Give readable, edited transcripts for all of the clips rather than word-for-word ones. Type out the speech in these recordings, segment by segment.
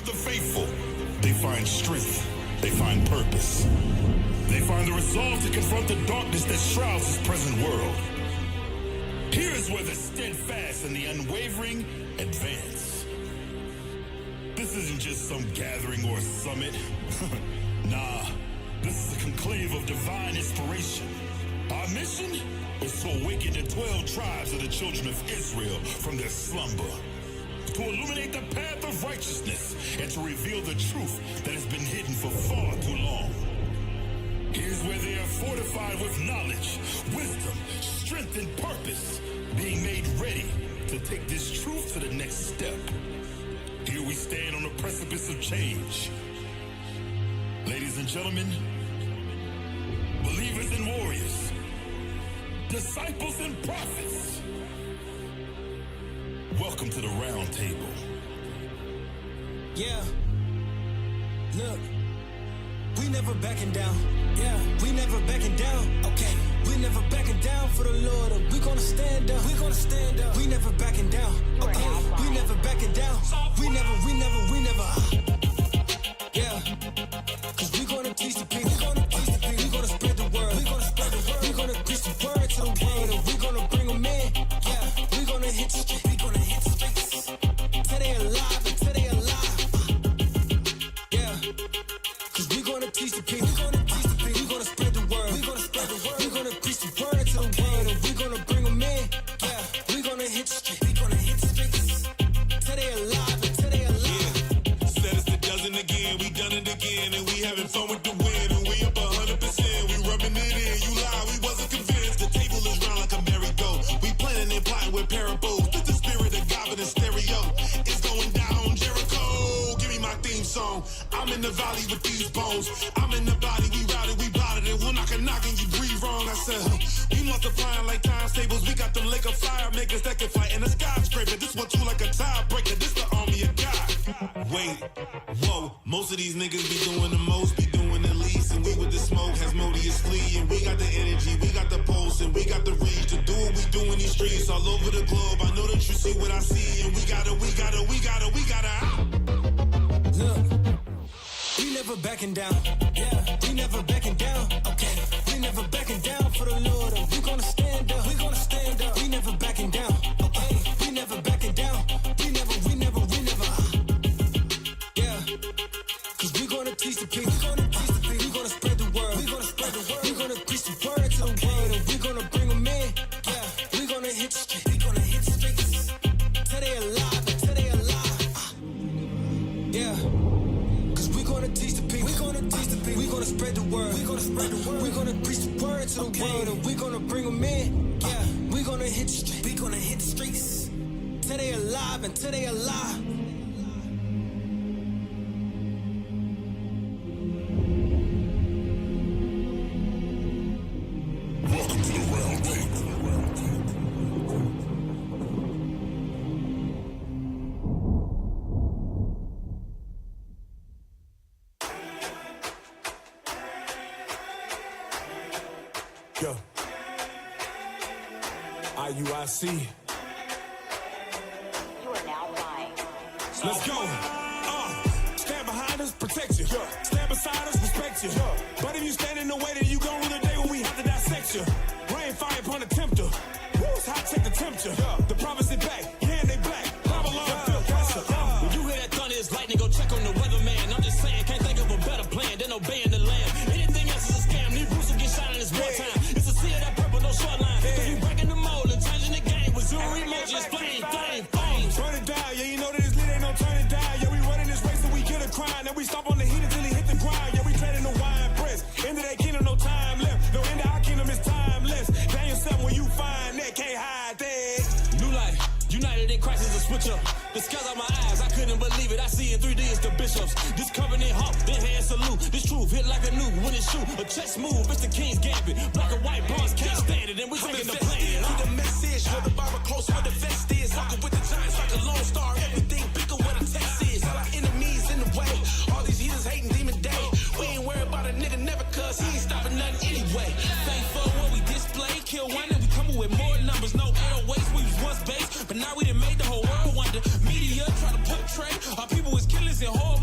of the faithful, they find strength, they find purpose. They find the resolve to confront the darkness that shrouds this present world. Here is where the steadfast and the unwavering advance. This isn't just some gathering or summit. Nah, this is a conclave of divine inspiration. Our mission is to awaken the 12 tribes of the children of Israel from their slumber, to illuminate the path of righteousness, and to reveal the truth that has been hidden for far too long. Here's where they are fortified with knowledge, wisdom, strength, and purpose, being made ready to take this truth to the next step. Here we stand on the precipice of change. Ladies and gentlemen, believers and warriors, disciples and prophets, welcome to the round table. Yeah, look, we never backing down. Yeah, we never backing down. Okay, we never backing down for the Lord. We gonna stand up. We gonna stand up. We never backing down. Okay, we never backing down. We never. Yeah, cause we gonna teach the people. We gonna teach the people. We gonna spread the word. We gonna spread the word. We gonna preach the word to the world, and we gonna bring them in. Yeah, we gonna hit the street. We gonna hit the streets till they alive, until they alive. Yeah, cause we gonna teach the people. We gonna teach the people. We gonna spread the word. We gonna spread the word. We gonna preach the word to the world, and we gonna bring them in. Yeah, we gonna hit the street. We gonna hit the streets till they alive, until they alive. Yeah, said it's a dozen again. We done it again, and we having fun with the win, and we up 100%. We rubbing it in. You lie, we wasn't convinced. The table is round like a merry-go. We planning and plotting with parables. With the spirit of God in stereo. It's going down, Jericho. Give me my theme song. I'm in the valley with these bones. I'm in the body, we routed, we blotted it. We'll knock a knock and you breathe wrong. I said, we multiplying like times tables. We got them lake of fire makers that can fight in a skyscraper. This one too like a tiebreaker. This the army of God. Wait, whoa, most of these niggas be doing the most, be doing the least, and we with the smoke has modiously, and we got the energy, we got the pulse, and we got the reach to do what we do in these streets all over the globe. I know that you see what I see, and we gotta. Look, we never backing down. Yeah, we never backing down. Okay, we never backing down for the Lord. And we gonna stand up. We gonna stand up. We never backing down. Okay, we never backing down. We never. Yeah, cause we gonna teach the people. We gonna teach the people. We gonna spread the word. We gonna spread the word. We gonna preach the word to the world, and we gonna bring them in. Yeah, we gonna hit the street. We gonna hit the streets till they alive, until they alive. Yeah, cause we gonna teach the people. We gonna teach the people. We gonna spread the word. We gonna spread the word. We gonna preach the word to the world, and we gonna bring them in. Yeah, we gonna hit the street. We gonna hit the streets till they alive, until they alive. Welcome to the round table. Yo, IUIC. You are now live. Let's go. Stand behind us, protect you. Stand beside us, respect you. But if you stand in the way, then you gon' rue the day when we have to dissect you. Rain, fire upon the tempter. Woo, it's hot, check the temperature. The prophets is back, yeah, and they black. Babylon, feel pressure. When you hear that thunder, it's lightning, go check on the weatherman. I'm just saying, can't think of a better plan than obeying the land. Anything else is a scam. These boots will get shot in this wartime. It's a sea of that purple, no short line. Cause we breaking the mold and changing the game with zero emojis, flame. Turn it down, yeah, you know that this lit ain't no turning down. Yeah, we running this race till we get a crime. Then we stop on the heat until he hit the grind. Yeah, we trading the wine press. End of that kingdom, no time left. No end of our kingdom is timeless. Daniel 7, when you find that, can't hide that. New life, united in Christ is a switch up. The scars on my eyes, I couldn't believe it. I see in 3D it's the bishops. This covenant hawk, then hand salute. This truth hit like a nuke when it shoot. A chess move, it's the king's gambit. Black and white bars can't stand it, and we taking the plan. To the message, where the Bible close, where the vest is. Walking with the giants like a lone star. Everything bigger where the text is. All our enemies in the way. All these heathens hating demon day. We ain't worried about a nigga never, cause he ain't stopping nothing anyway. Thankful what we display. Kill one and we coming with more numbers. No 808s, we was once base. But now we done made the whole world wonder. Media try to portray our people as killers and whole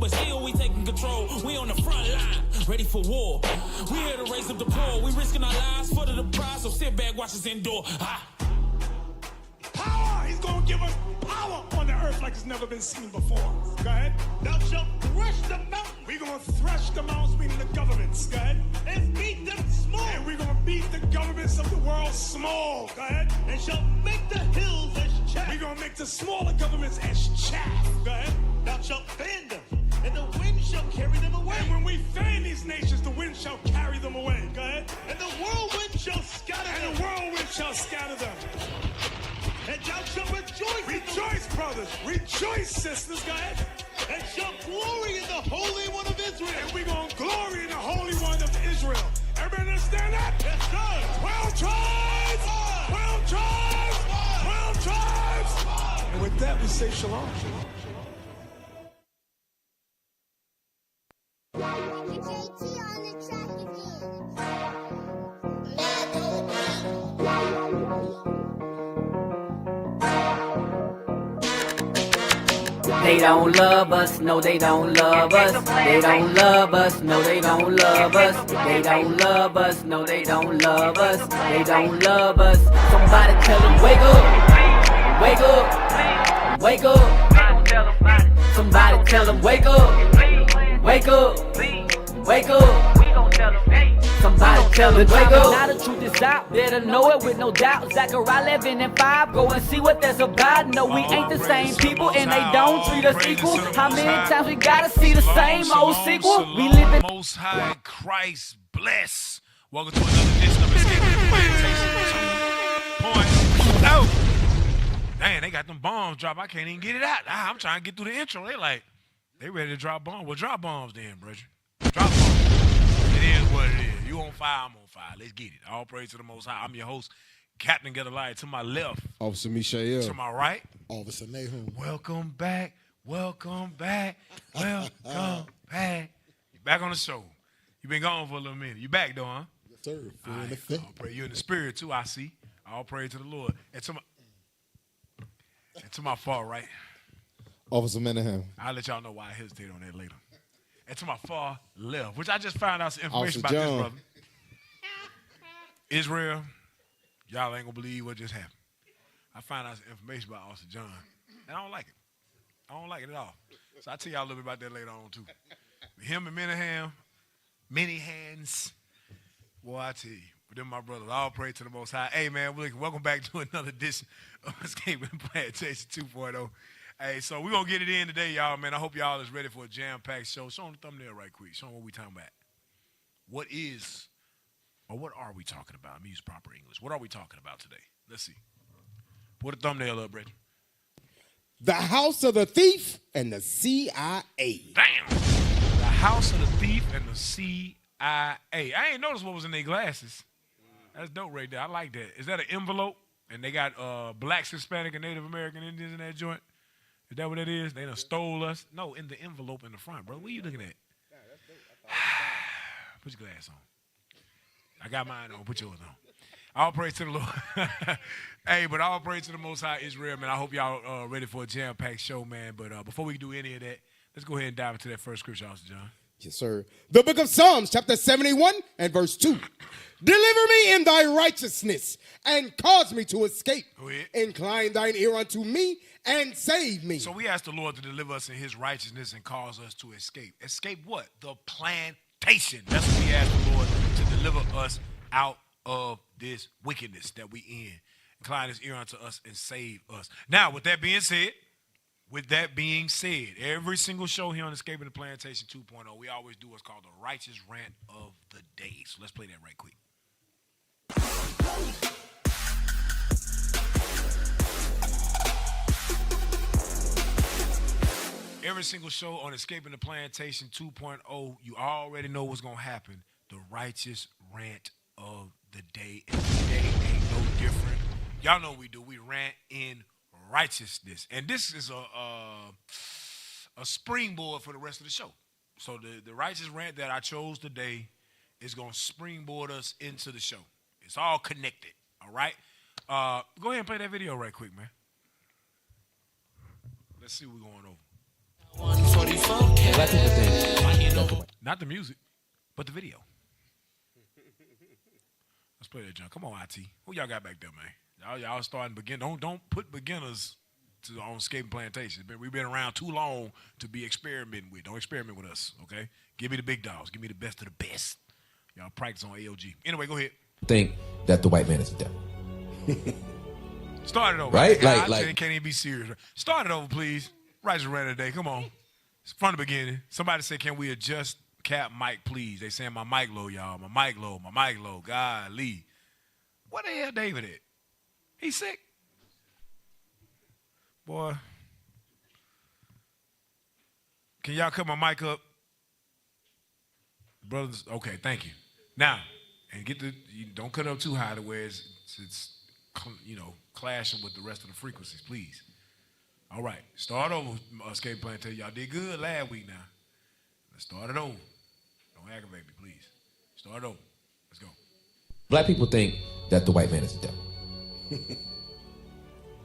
but still we taking control. We on the front line, ready for war. We here to raise up the poor. We risking our lives for the prize, so sit back, watch us endure. Power! He's gonna give us power on the earth like it's never been seen before. Go ahead. Thou shalt thresh the mountains. We're gonna thresh the mountains, meaning the governments. Go ahead. And beat them small. And we're gonna beat the governments of the world small. Go ahead. And shall make the hills as chaff. We're gonna make the smaller governments as chaff. Go ahead. Thou shalt fan them, and the wind shall carry them away. And when we fan these nations, the wind shall carry them away. Go ahead. And the whirlwind shall scatter them. And the whirlwind shall scatter them. And thou shalt rejoice. Rejoice, brothers. Rejoice, sisters. Go ahead. And shall glory in the Holy One of Israel. And we're going to glory in the Holy One of Israel. Everybody understand that? Yes, sir. 12 tribes! 12 tribes! 12 tribes! And with that, we say shalom. They don't love us, no they don't love us. They don't love us, no they don't love us. They don't love us, no they don't love us. They don't love us. Somebody tell them wake up, wake up, wake up. Somebody tell them wake up, wake up, wake up. Somebody tell them wake up. Now the truth is out, better know it with no doubt. Zechariah 11:5, go and see what that's about. No, we ain't the same people and they don't treat us equal. How many times we gotta see the same old sequel? We live in Most High Christ bless. Welcome to another edition of Escaping Plantation 2.0. Dang, they got them bombs drop. I can't even get it out. I'm trying to get through the intro. They ready to drop bombs. Well, drop bombs then, brother. Drop bombs. It is what it is. You on fire, I'm on fire. Let's get it. All praise to the Most High. I'm your host, Captain Gedaliah. To my left. Officer Mishael. To my right. Officer Nahum. Welcome back. Welcome back. Welcome back. You back on the show. You been gone for a little minute. You back though, huh? Yes, sir. All right. All praise. You in the spirit too, I see. All praise to the Lord. And to my far right. Officer Menahem. I'll let y'all know why I hesitate on that later. And to my far left, which I just found out some information Officer about John. this brother. Israel, y'all ain't gonna believe what just happened. I found out some information about Officer John, and I don't like it. I don't like it at all. So I'll tell y'all a little bit about that later on too. Him and Menahem, many hands. Boy, I tell you, but them my brothers. All praise to the Most High. Hey man, welcome back to another edition of Escaping Plantation 2.0. Hey, so we're going to get it in today, y'all, man. I hope y'all is ready for a jam-packed show. Show them the thumbnail right quick. Show them what we talking about. What are we talking about? Let me use proper English. What are we talking about today? Let's see. Put a thumbnail up, Reggie. The house of the thief and the CIA. Damn. The house of the thief and the CIA. I ain't noticed what was in their glasses. That's dope right there. I like that. Is that an envelope? And they got blacks, Hispanic, and Native American Indians in that joint? Is that what it is? They done stole us? No, in the envelope in the front, bro. What are you looking at? Put your glass on. I got mine on. Put yours on. All praise to the Lord. Hey, but all praise to the Most High Israel, man. I hope y'all ready for a jam-packed show, man. But before we do any of that, let's go ahead and dive into that first scripture, Officer John. Yes, sir. The book of Psalms, chapter 71 and verse 2. Deliver me in thy righteousness and cause me to escape. Go ahead. Incline thine ear unto me and save me. So we ask the Lord to deliver us in his righteousness and cause us to escape. Escape what? The plantation. That's what we ask the Lord to deliver us out of this wickedness that we in. Incline his ear unto us and save us. Now, with that being said, every single show here on Escaping the Plantation 2.0, we always do what's called the righteous rant of the day. So let's play that right quick. Every single show on Escaping the Plantation 2.0, you already know what's going to happen. The righteous rant of the day. And today ain't no different. Y'all know what we do. We rant in righteousness. And this is a springboard for the rest of the show. So the righteous rant that I chose today is going to springboard us into the show. It's all connected, all right? Go ahead and play that video right quick, man. Let's see what we're going over. Black people think. Not the music, but the video. Let's play that, John. Come on, IT. Who y'all got back there, man? Y'all starting begin. Don't put beginners on skating plantations. We've been around too long to be experimenting with. Don't experiment with us, okay? Give me the big dogs. Give me the best of the best. Y'all practice on AOG. Anyway, go ahead. Think that the white man is the devil. Start it over. Right? God, Like can't even be serious. Start it over, please. Righteous Rant today. Come on. It's from the beginning. Somebody said, can we adjust Cap mic, please? They saying my mic low, y'all. My mic low. My mic low. Golly. What the hell David at? He sick? Boy. Can y'all cut my mic up? Brothers, okay, thank you. Now, and don't cut it up too high to where it's clashing with the rest of the frequencies, please. All right, start over, Skate Plantation. Y'all did good last week now. Let's start it over. Don't aggravate me, please. Start over. Let's go. Black people think that the white man is the devil.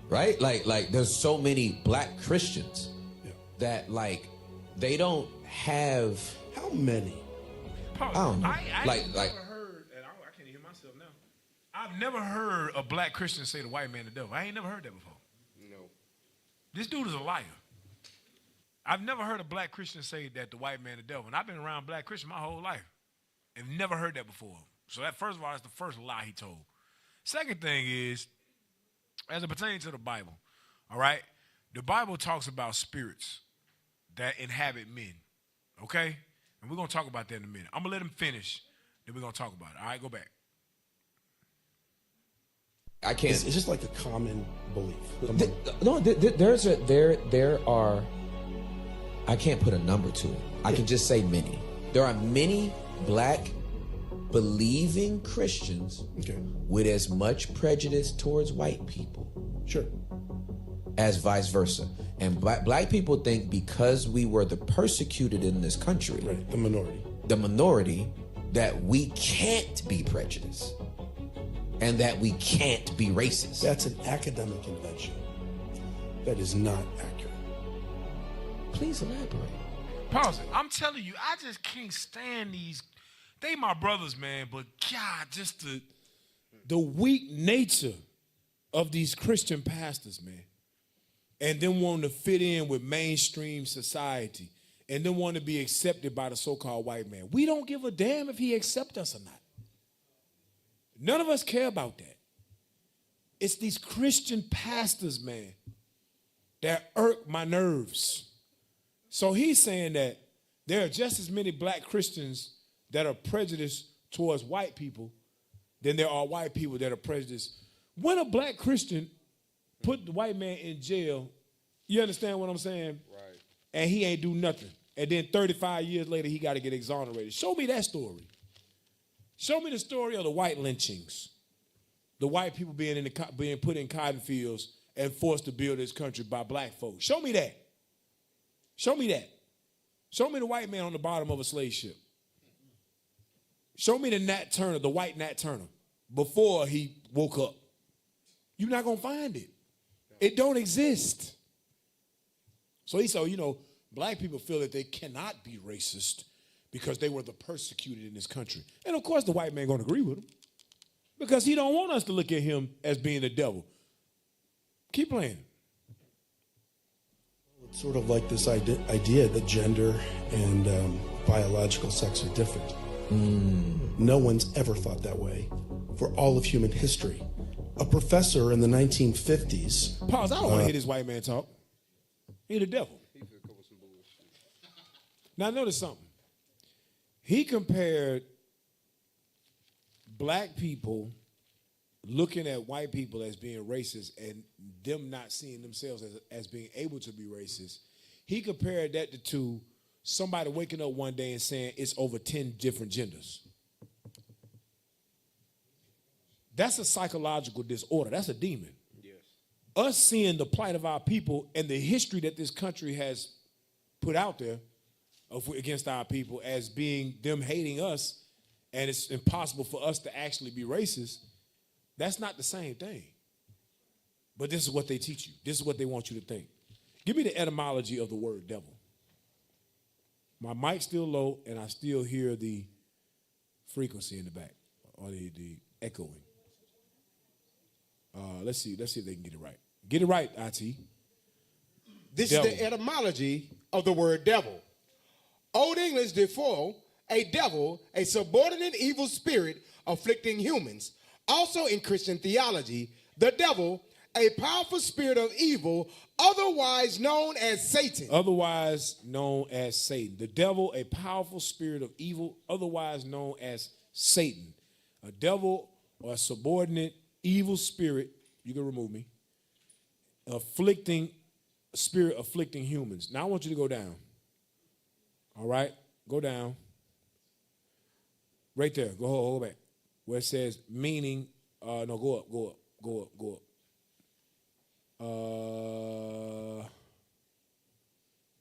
Right? Like there's so many black Christians that they don't have. How many? I don't know. I never heard, and I can't hear myself now. I've never heard a black Christian say the white man the devil. I ain't never heard that before. No. This dude is a liar. I've never heard a black Christian say that the white man the devil. And I've been around black Christians my whole life and never heard that before. So that, first of all, that's the first lie he told. Second thing is, as it pertains to the Bible, all right, the Bible talks about spirits that inhabit men, okay? And we're going to talk about that in a minute. I'm going to let him finish, then we're going to talk about it. All right, go back. I can't. It's just like a common belief. There are. I can't put a number to it. I can just say many. There are many black believing Christians with as much prejudice towards white people. Sure. As vice versa. And black people think because we were the persecuted in this country, right, the minority, that we can't be prejudiced and that we can't be racist. That's an academic invention. That is not accurate. Please elaborate. Pause it. I'm telling you, I just can't stand these. They my brothers, man, but God, just the weak nature of these Christian pastors, man. And then wanting to fit in with mainstream society and then want to be accepted by the so-called white man. We don't give a damn if he accepts us or not. None of us care about that. It's these Christian pastors, man, that irk my nerves. So he's saying that there are just as many black Christians that are prejudiced towards white people than there are white people that are prejudiced. When a black Christian put the white man in jail, you understand what I'm saying? Right. And he ain't do nothing. And then 35 years later, he got to get exonerated. Show me that story. Show me the story of the white lynchings. The white people being put in cotton fields and forced to build this country by black folks. Show me that. Show me that. Show me the white man on the bottom of a slave ship. Show me the Nat Turner, the white Nat Turner, before he woke up. You're not going to find it. It don't exist. So he said, black people feel that they cannot be racist because they were the persecuted in this country. And of course the white man going to agree with him because he don't want us to look at him as being the devil. Keep playing. It's sort of like this idea that gender and biological sex are different. No one's ever thought that way for all of human history. A professor in the 1950s. Pause. I don't want to hear this white man talk. He the devil. Now notice something. He compared black people looking at white people as being racist and them not seeing themselves as being able to be racist. He compared that to somebody waking up one day and saying it's over 10 different genders. That's a psychological disorder. That's a demon. Yes. Us seeing the plight of our people and the history that this country has put out there against our people as being them hating us, and it's impossible for us to actually be racist, that's not the same thing. But this is what they teach you. This is what they want you to think. Give me the etymology of the word devil. My mic's still low, and I still hear the frequency in the back, or the echoing. Let's see if they can get it right. Get it right, IT. This Devil. is the etymology of the word devil. Old English defo, a devil, a subordinate evil spirit afflicting humans. Also in Christian theology, the devil, a powerful spirit of evil, otherwise known as Satan. Otherwise known as Satan. The devil, a powerful spirit of evil, otherwise known as Satan. A devil or a subordinate evil spirit, you can remove me, spirit afflicting humans. Now I want you to go down. All right? Go down. Right there. Go back. Where it says meaning, no, go up.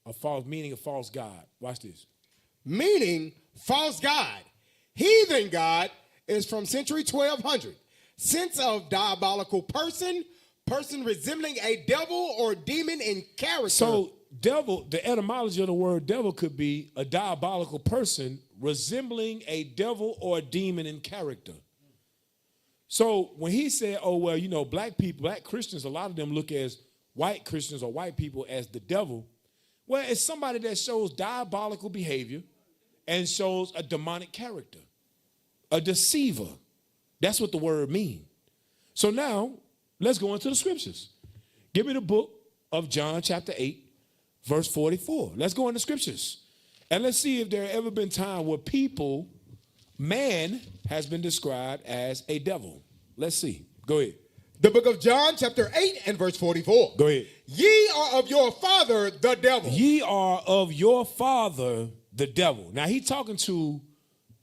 A false meaning, a false God. Watch this. Meaning false God. Heathen God is from century 1200. Sense of diabolical person resembling a devil or demon in character. So devil, the etymology of the word devil could be a diabolical person resembling a devil or a demon in character. So when he said, oh, well, you know, black people, black Christians, a lot of them look as white Christians or white people as the devil. Well, it's somebody that shows diabolical behavior and shows a demonic character, a deceiver. That's what the word means. So now let's go into the scriptures. Give me the book of John chapter 8, verse 44. Let's go into scriptures. And let's see if there ever been time where man has been described as a devil. Let's see. Go ahead. The book of John chapter 8 and verse 44. Go ahead. Ye are of your father, the devil. Ye are of your father, the devil. Now he's talking to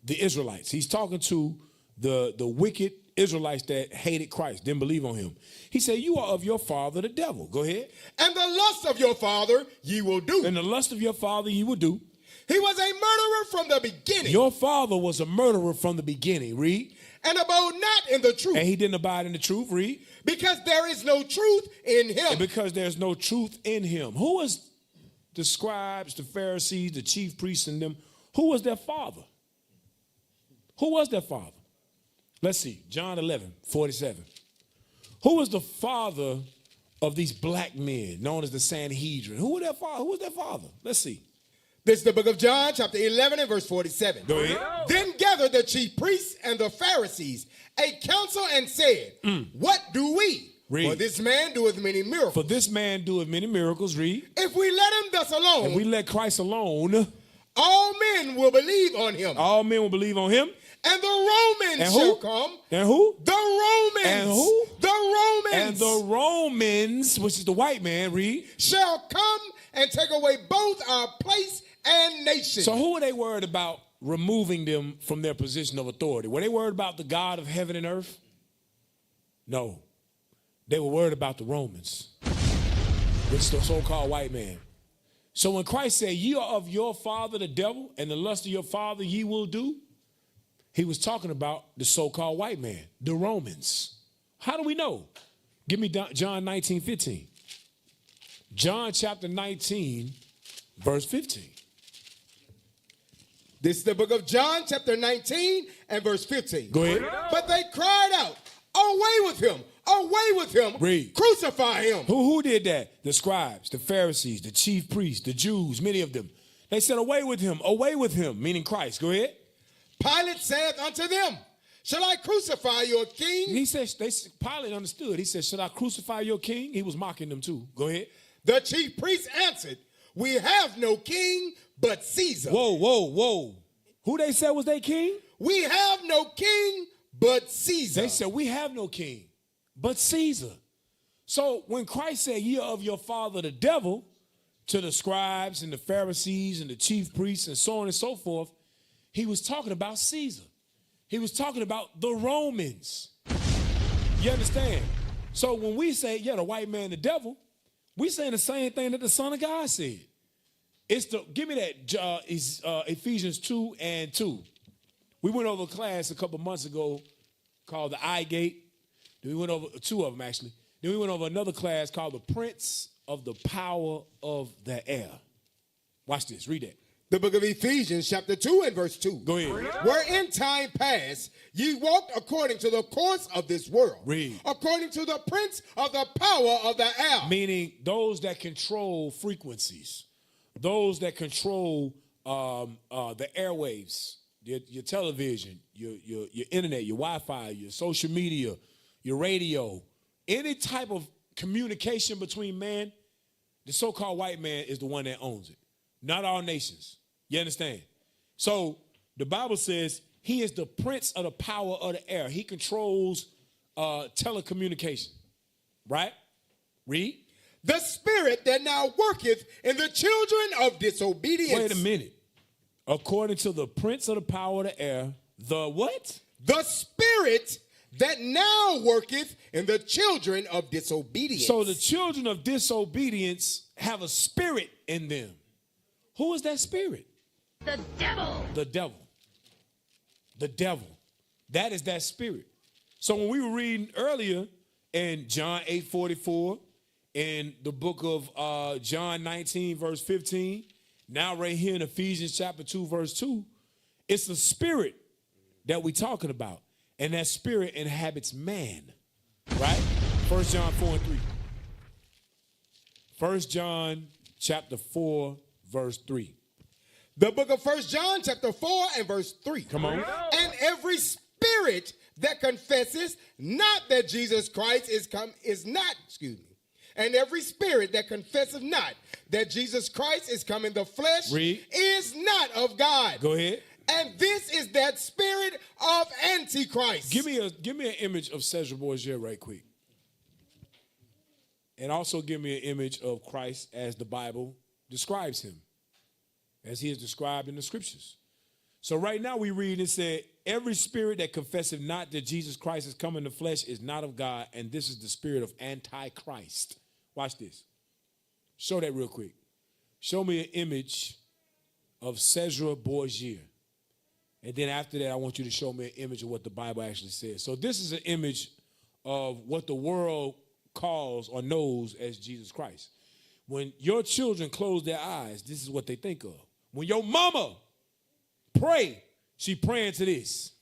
the Israelites. He's talking to the wicked Israelites that hated Christ, didn't believe on him. He said, you are of your father, the devil. Go ahead. And the lust of your father ye will do. And the lust of your father ye will do. He was a murderer from the beginning. Your father was a murderer from the beginning. Read. And abode not in the truth. And he didn't abide in the truth. Read. Because there is no truth in him. And because there's no truth in him. Who was the scribes, the Pharisees, the chief priests and them? Who was their father? Who was their father? Let's see. John 11, 47. Who was the father of these black men known as the Sanhedrin? Who was their father? Who was their father? Let's see. This is the book of John, chapter 11 and verse 47. Go ahead. Then gathered the chief priests and the Pharisees a council and said, What do we? Read. For this man doeth many miracles. For this man doeth many miracles. Read. If we let him thus alone, and we let Christ alone, all men will believe on him. All men will believe on him. And the Romans shall come. And who? The Romans. And who? The Romans. And the Romans, which is the white man, read, shall come and take away both our place and nation. So who were they worried about removing them from their position of authority? Were they worried about the God of heaven and earth? No. They were worried about the Romans, which is the so-called white man. So when Christ said, ye are of your father the devil, and the lust of your father ye will do, he was talking about the so-called white man, the Romans. How do we know? Give me John 19, 15. John chapter 19, verse 15. This is the book of John, chapter 19 and verse 15. Go ahead. But they cried out, away with him, away with him, read. Crucify him. Who did that? The scribes, the Pharisees, the chief priests, the Jews, many of them. They said, away with him, meaning Christ. Go ahead. Pilate said unto them, shall I crucify your king? He said, Pilate understood. He said, should I crucify your king? He was mocking them too. Go ahead. The chief priests answered, we have no king but Caesar. Whoa. Who they said was their king? We have no king but Caesar. They said, we have no king but Caesar. So when Christ said, ye are of your father the devil, to the scribes and the Pharisees and the chief priests and so on and so forth, he was talking about Caesar. He was talking about the Romans. You understand? So when we say, yeah, the white man, the devil, we saying the same thing that the Son of God said. Give me that Ephesians 2 and 2. We went over a class a couple months ago called the Eye Gate. Then we went over two of them, actually. Then we went over another class called the Prince of the Power of the Air. Watch this. Read that. The book of Ephesians, chapter 2 and verse 2. Go ahead. Where in time past ye walked according to the course of this world. Read. According to the prince of the power of the air. Meaning those that control frequencies, those that control the airwaves, your television, your internet, your Wi-Fi, your social media, your radio, any type of communication between man, the so-called white man is the one that owns it. Not all nations. You understand? So the Bible says he is the prince of the power of the air. He controls telecommunication. Right? Read. The spirit that now worketh in the children of disobedience. Wait a minute. According to the prince of the power of the air, the what? The spirit that now worketh in the children of disobedience. So the children of disobedience have a spirit in them. Who is that spirit? The devil. The devil. The devil. That is that spirit. So when we were reading earlier in John 8:44, in the book of John 19, verse 15, now right here in Ephesians chapter 2, verse 2, it's the spirit that we're talking about. And that spirit inhabits man, right? 1 John 4 and 3. 1 John chapter 4, verse 3. The book of 1 John chapter 4 and verse 3. Come on. And every spirit that confesses not that Jesus Christ and every spirit that confesseth not that Jesus Christ is come in the flesh is not of God. Go ahead. And this is that spirit of Antichrist. Give me an image of Cesar Borgia right quick. And also give me an image of Christ as the Bible describes him, as he is described in the scriptures. So right now we read and said, every spirit that confesseth not that Jesus Christ is come in the flesh is not of God, and this is the spirit of Antichrist. Watch this. Show that real quick. Show me an image of Cesar Borgia. And then after that, I want you to show me an image of what the Bible actually says. So this is an image of what the world calls or knows as Jesus Christ. When your children close their eyes, this is what they think of. When your mama pray, she praying to this.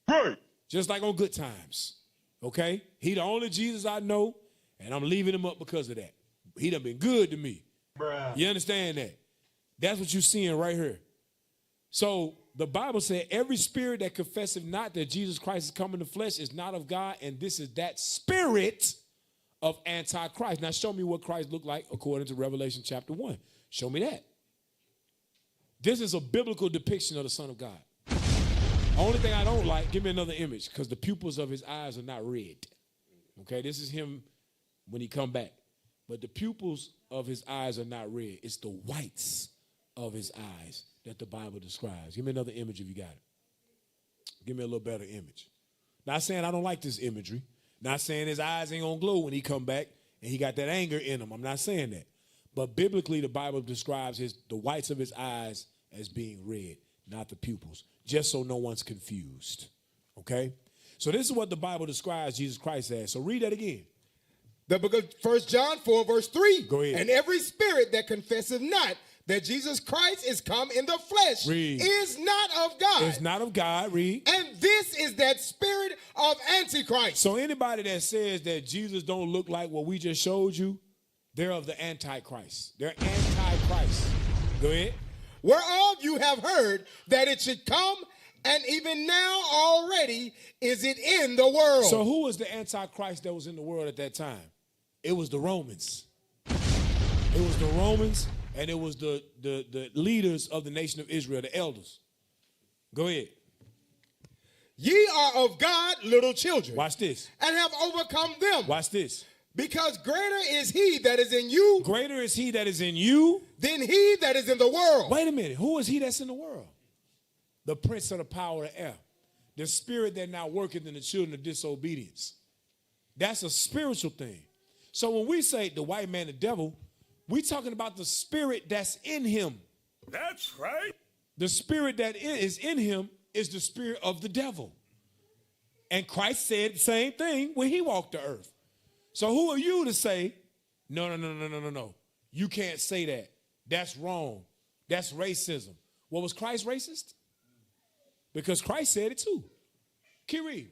Right. Just like on Good Times. Okay? He the only Jesus I know, and I'm leaving him up because of that. He done been good to me. Bruh. You understand that? That's what you're seeing right here. So the Bible said, every spirit that confesseth not that Jesus Christ is come in the flesh is not of God, and this is that spirit of Antichrist. Now show me what Christ looked like according to Revelation chapter 1. Show me that. This is a biblical depiction of the Son of God. Only thing I don't like, give me another image, because the pupils of his eyes are not red. Okay, this is him when he come back. But the pupils of his eyes are not red. It's the whites of his eyes that the Bible describes. Give me another image if you got it. Give me a little better image. Not saying I don't like this imagery. Not saying his eyes ain't gonna glow when he come back and he got that anger in him. I'm not saying that. But biblically, the Bible describes the whites of his eyes as being red, not the pupils, just so no one's confused. Okay? So this is what the Bible describes Jesus Christ as. So read that again. The book of 1 John 4, verse 3. Go ahead. And every spirit that confesseth not that Jesus Christ is come in the flesh is not of God. It's not of God. Read. And this is that spirit of Antichrist. So anybody that says that Jesus don't look like what we just showed you, they're of the Antichrist. They're Antichrist. Go ahead. Whereof you have heard that it should come, and even now already is it in the world. So who was the Antichrist that was in the world at that time? It was the Romans. It was the Romans, and it was the leaders of the nation of Israel, the elders. Go ahead. Ye are of God, little children. Watch this. And have overcome them. Watch this. Because greater is he that is in you. Greater is he that is in you. Than he that is in the world. Wait a minute. Who is he that's in the world? The prince of the power of the air. The spirit that now worketh in the children of disobedience. That's a spiritual thing. So when we say the white man, the devil, we talking about the spirit that's in him. That's right. The spirit that is in him is the spirit of the devil. And Christ said the same thing when he walked the earth. So who are you to say, no. You can't say that. That's wrong. That's racism. Well, was Christ racist? Because Christ said it too. Keep reading.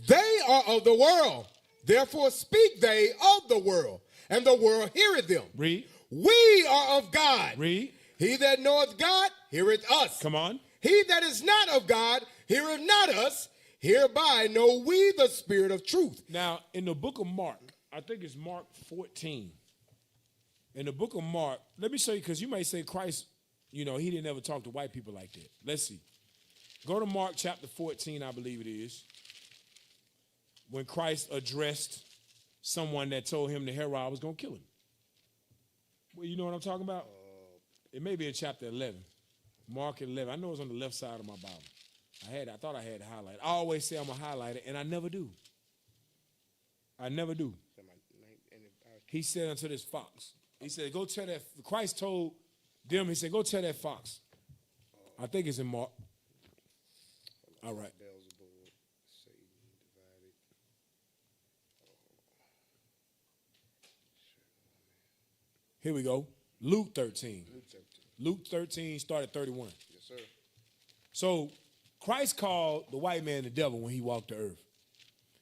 They are of the world, therefore speak they of the world, and the world heareth them. Read. We are of God. Read. He that knoweth God heareth us. Come on. He that is not of God heareth not us. Hereby know we the spirit of truth. Now, in the book of Mark, I think it's Mark 14. In the book of Mark, let me show you, because you may say Christ, he didn't ever talk to white people like that. Let's see. Go to Mark chapter 14, I believe it is, when Christ addressed someone that told him that Herod was going to kill him. Well, you know what I'm talking about? It may be in chapter 11. Mark 11. I know it's on the left side of my Bible. I thought I had it highlighted. I always say I'm a highlighter, and I never do. I never do. He said unto this fox, he said, go tell that, Christ told them, he said, go tell that fox. I think it's in Mark. All right. Here we go. Luke 13. Luke 13 started 31. Yes, sir. So Christ called the white man the devil when he walked the earth.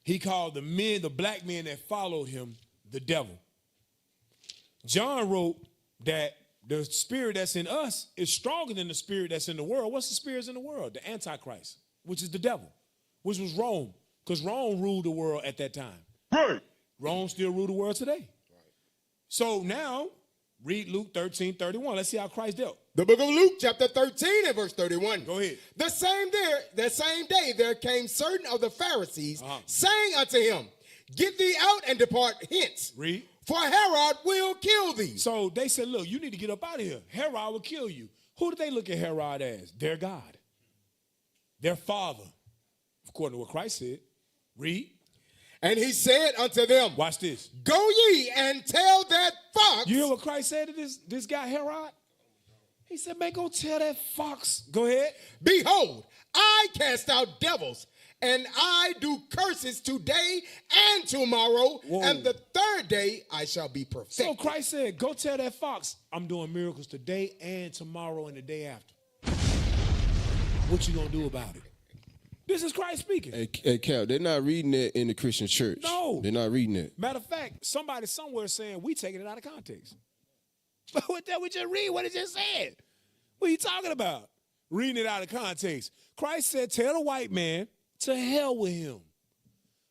He called the black men that followed him, the devil. John wrote that the spirit that's in us is stronger than the spirit that's in the world. What's the spirit in the world? The Antichrist, which is the devil, which was Rome, because Rome ruled the world at that time. Right. Rome still rule the world today. Right. So now, read Luke 13:31. Let's see how Christ dealt. The book of Luke, chapter 13 and verse 31. Go ahead. The same day there came certain of the Pharisees, saying unto him, get thee out and depart hence. Read. For Herod will kill thee. So they said, look, you need to get up out of here. Herod will kill you. Who did they look at Herod as? Their God. Their father. According to what Christ said. Read. And he said unto them, watch this. Go ye and tell that fox. You hear what Christ said to this guy Herod? He said, man, go tell that fox. Go ahead. Behold, I cast out devils, and I do curses today and tomorrow, and the third day I shall be perfect. So Christ said, go tell that fox, I'm doing miracles today and tomorrow and the day after. What you gonna do about it? This is Christ speaking. Hey, Cal, they're not reading it in the Christian church. No. They're not reading it. Matter of fact, somebody somewhere saying we taking it out of context. But with that, we just read what it just said. What are you talking about? Reading it out of context. Christ said, tell the white man to hell with him.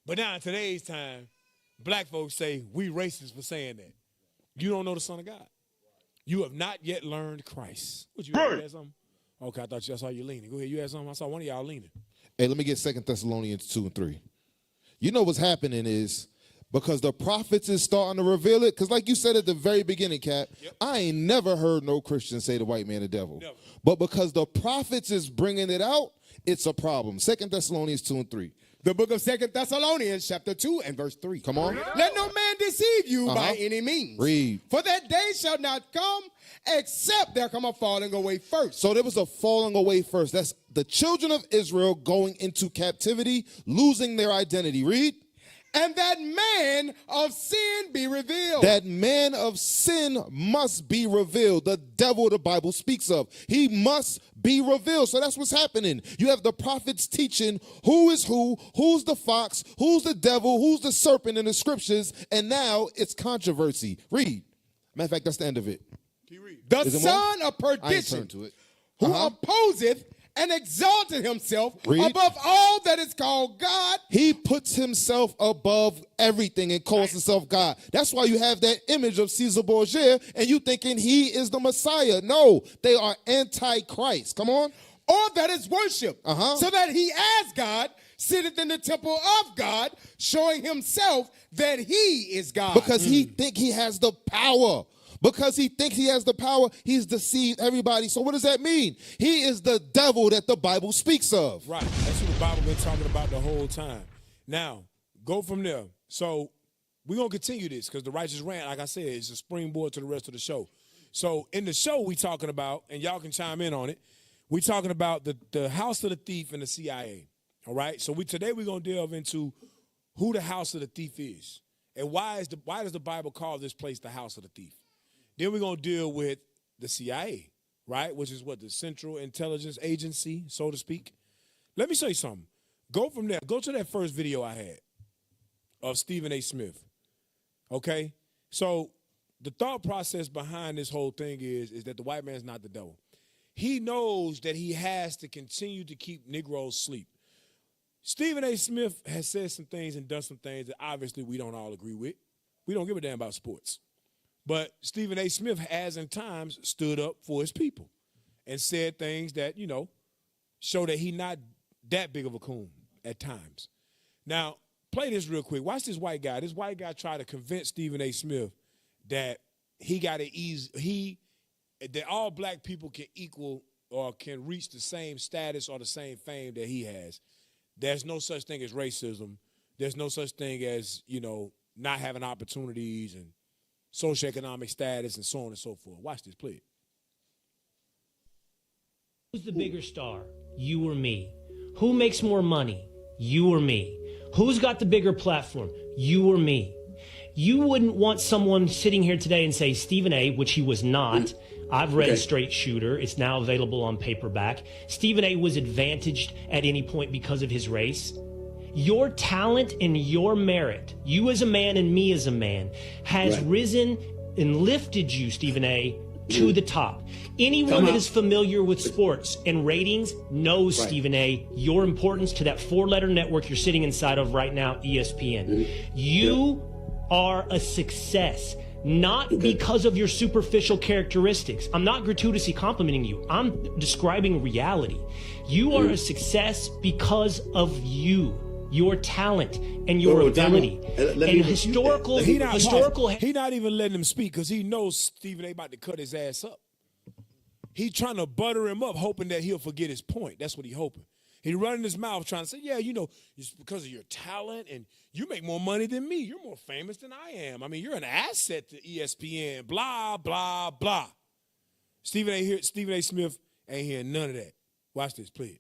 But now in today's time, black folks say we racist for saying that. You don't know the Son of God. You have not yet learned Christ. What you had something? Okay, I saw you leaning. Go ahead, you had something? I saw one of y'all leaning. Hey, let me get 2 Thessalonians 2 and 3. You know what's happening is because the prophets is starting to reveal it, because like you said at the very beginning, Cap, I ain't never heard no Christian say the white man the devil. Never. But because the prophets is bringing it out, it's a problem. 2 Thessalonians 2 and 3. The book of 2 Thessalonians, chapter 2 and verse 3. Come on. Let no man deceive you by any means. Read. For that day shall not come except there come a falling away first. So there was a falling away first. That's the children of Israel going into captivity, losing their identity. Read. And that man of sin be revealed. That man of sin must be revealed. The devil the Bible speaks of. He must be revealed. So that's what's happening. You have the prophets teaching who is who's the fox, who's the devil, who's the serpent in the scriptures, and now it's controversy. Read. Matter of fact, that's the end of it. The son of perdition, who opposeth and exalted himself above all that is called God. He puts himself above everything and calls himself God. That's why you have that image of Caesar Borgia and you thinking he is the Messiah. No, they are anti-Christ. Come on. Or that is worship. So that he as God sitteth in the temple of God, showing himself that he is God. Because he think he has the power. Because he thinks he has the power, he's deceived everybody. So what does that mean? He is the devil that the Bible speaks of. Right. That's what the Bible been talking about the whole time. Now, go from there. So we're going to continue this because the righteous rant, like I said, is a springboard to the rest of the show. So in the show we talking about, and y'all can chime in on it, we talking about the house of the thief and the CIA. All right? So today we're going to delve into who the house of the thief is. And why does the Bible call this place the house of the thief? Then we're going to deal with the CIA, right? Which is what, the Central Intelligence Agency, so to speak. Let me show you something. Go from there. Go to that first video I had of Stephen A. Smith, okay? So the thought process behind this whole thing is that the white man's not the devil. He knows that he has to continue to keep Negroes asleep. Stephen A. Smith has said some things and done some things that obviously we don't all agree with. We don't give a damn about sports. But Stephen A. Smith has in times stood up for his people and said things that, you know, show that he's not that big of a coon at times. Now, play this real quick. Watch this white guy. This white guy tried to convince Stephen A. Smith that he got to that all black people can equal or can reach the same status or the same fame that he has. There's no such thing as racism. There's no such thing as, you know, not having opportunities and socioeconomic status and so on and so forth. Watch this, please. Who's the bigger star? You or me? Who makes more money? You or me? Who's got the bigger platform? You or me? You wouldn't want someone sitting here today and say, Stephen A., which he was not. I've read Straight Shooter. It's now available on paperback. Stephen A. was advantaged at any point because of his race. Your talent and your merit, you as a man and me as a man, has risen and lifted you, Stephen A., to the top. Anyone that is familiar with sports and ratings knows, Stephen A., your importance to that 4-letter network you're sitting inside of right now, ESPN. You are a success, not because of your superficial characteristics. I'm not gratuitously complimenting you. I'm describing reality. You are a success because of you. Your talent and your ability. And historical. He not even letting him speak because he knows Stephen A. about to cut his ass up. He's trying to butter him up, hoping that he'll forget his point. That's what he's hoping. He's running his mouth trying to say, yeah, you know, it's because of your talent and you make more money than me. You're more famous than I am. I mean, you're an asset to ESPN, blah, blah, blah. Stephen A. Smith ain't hearing none of that. Watch this, please.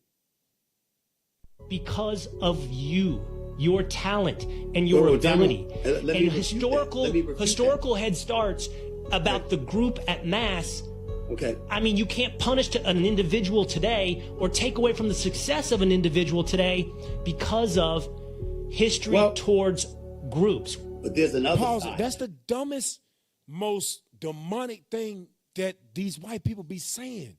Because of you, your talent and your ability. And historical head starts about the group at mass. I mean, you can't punish an individual today or take away from the success of an individual today because of history towards groups. But there's another side. That's the dumbest, most demonic thing that these white people be saying.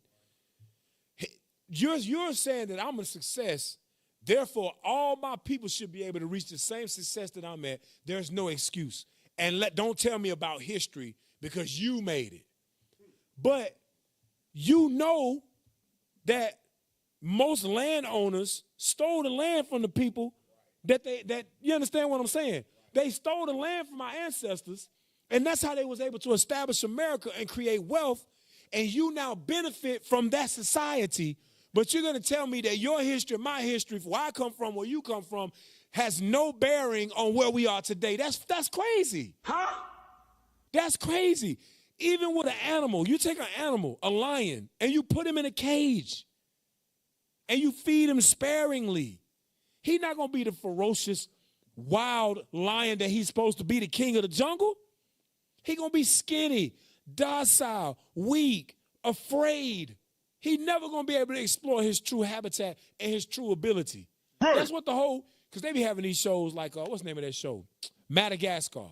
You're saying that I'm a success, therefore all my people should be able to reach the same success that I'm at. There's no excuse. And don't tell me about history because you made it. But you know that most landowners stole the land from the people that you understand what I'm saying? They stole the land from our ancestors, and that's how they was able to establish America and create wealth, and you now benefit from that society. But you're going to tell me that your history, my history, where I come from, where you come from, has no bearing on where we are today. That's crazy. Huh? That's crazy. Even with an animal, you take an animal, a lion, and you put him in a cage, and you feed him sparingly. He's not going to be the ferocious, wild lion that he's supposed to be, the king of the jungle. He's going to be skinny, docile, weak, afraid. He's never going to be able to explore his true habitat and his true ability. Right. That's what because they be having these shows like, what's the name of that show? Madagascar.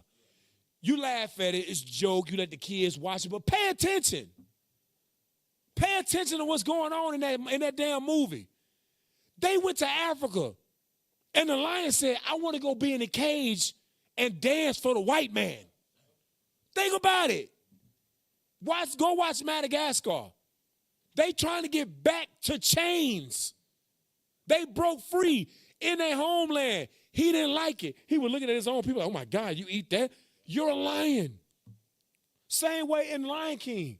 You laugh at it, it's a joke, you let the kids watch it, but pay attention. Pay attention to what's going on in that damn movie. They went to Africa, and the lion said, I want to go be in a cage and dance for the white man. Think about it. Go watch Madagascar. They trying to get back to chains. They broke free in their homeland. He didn't like it. He was looking at his own people like, oh my God, you eat that? You're a lion. Same way in Lion King.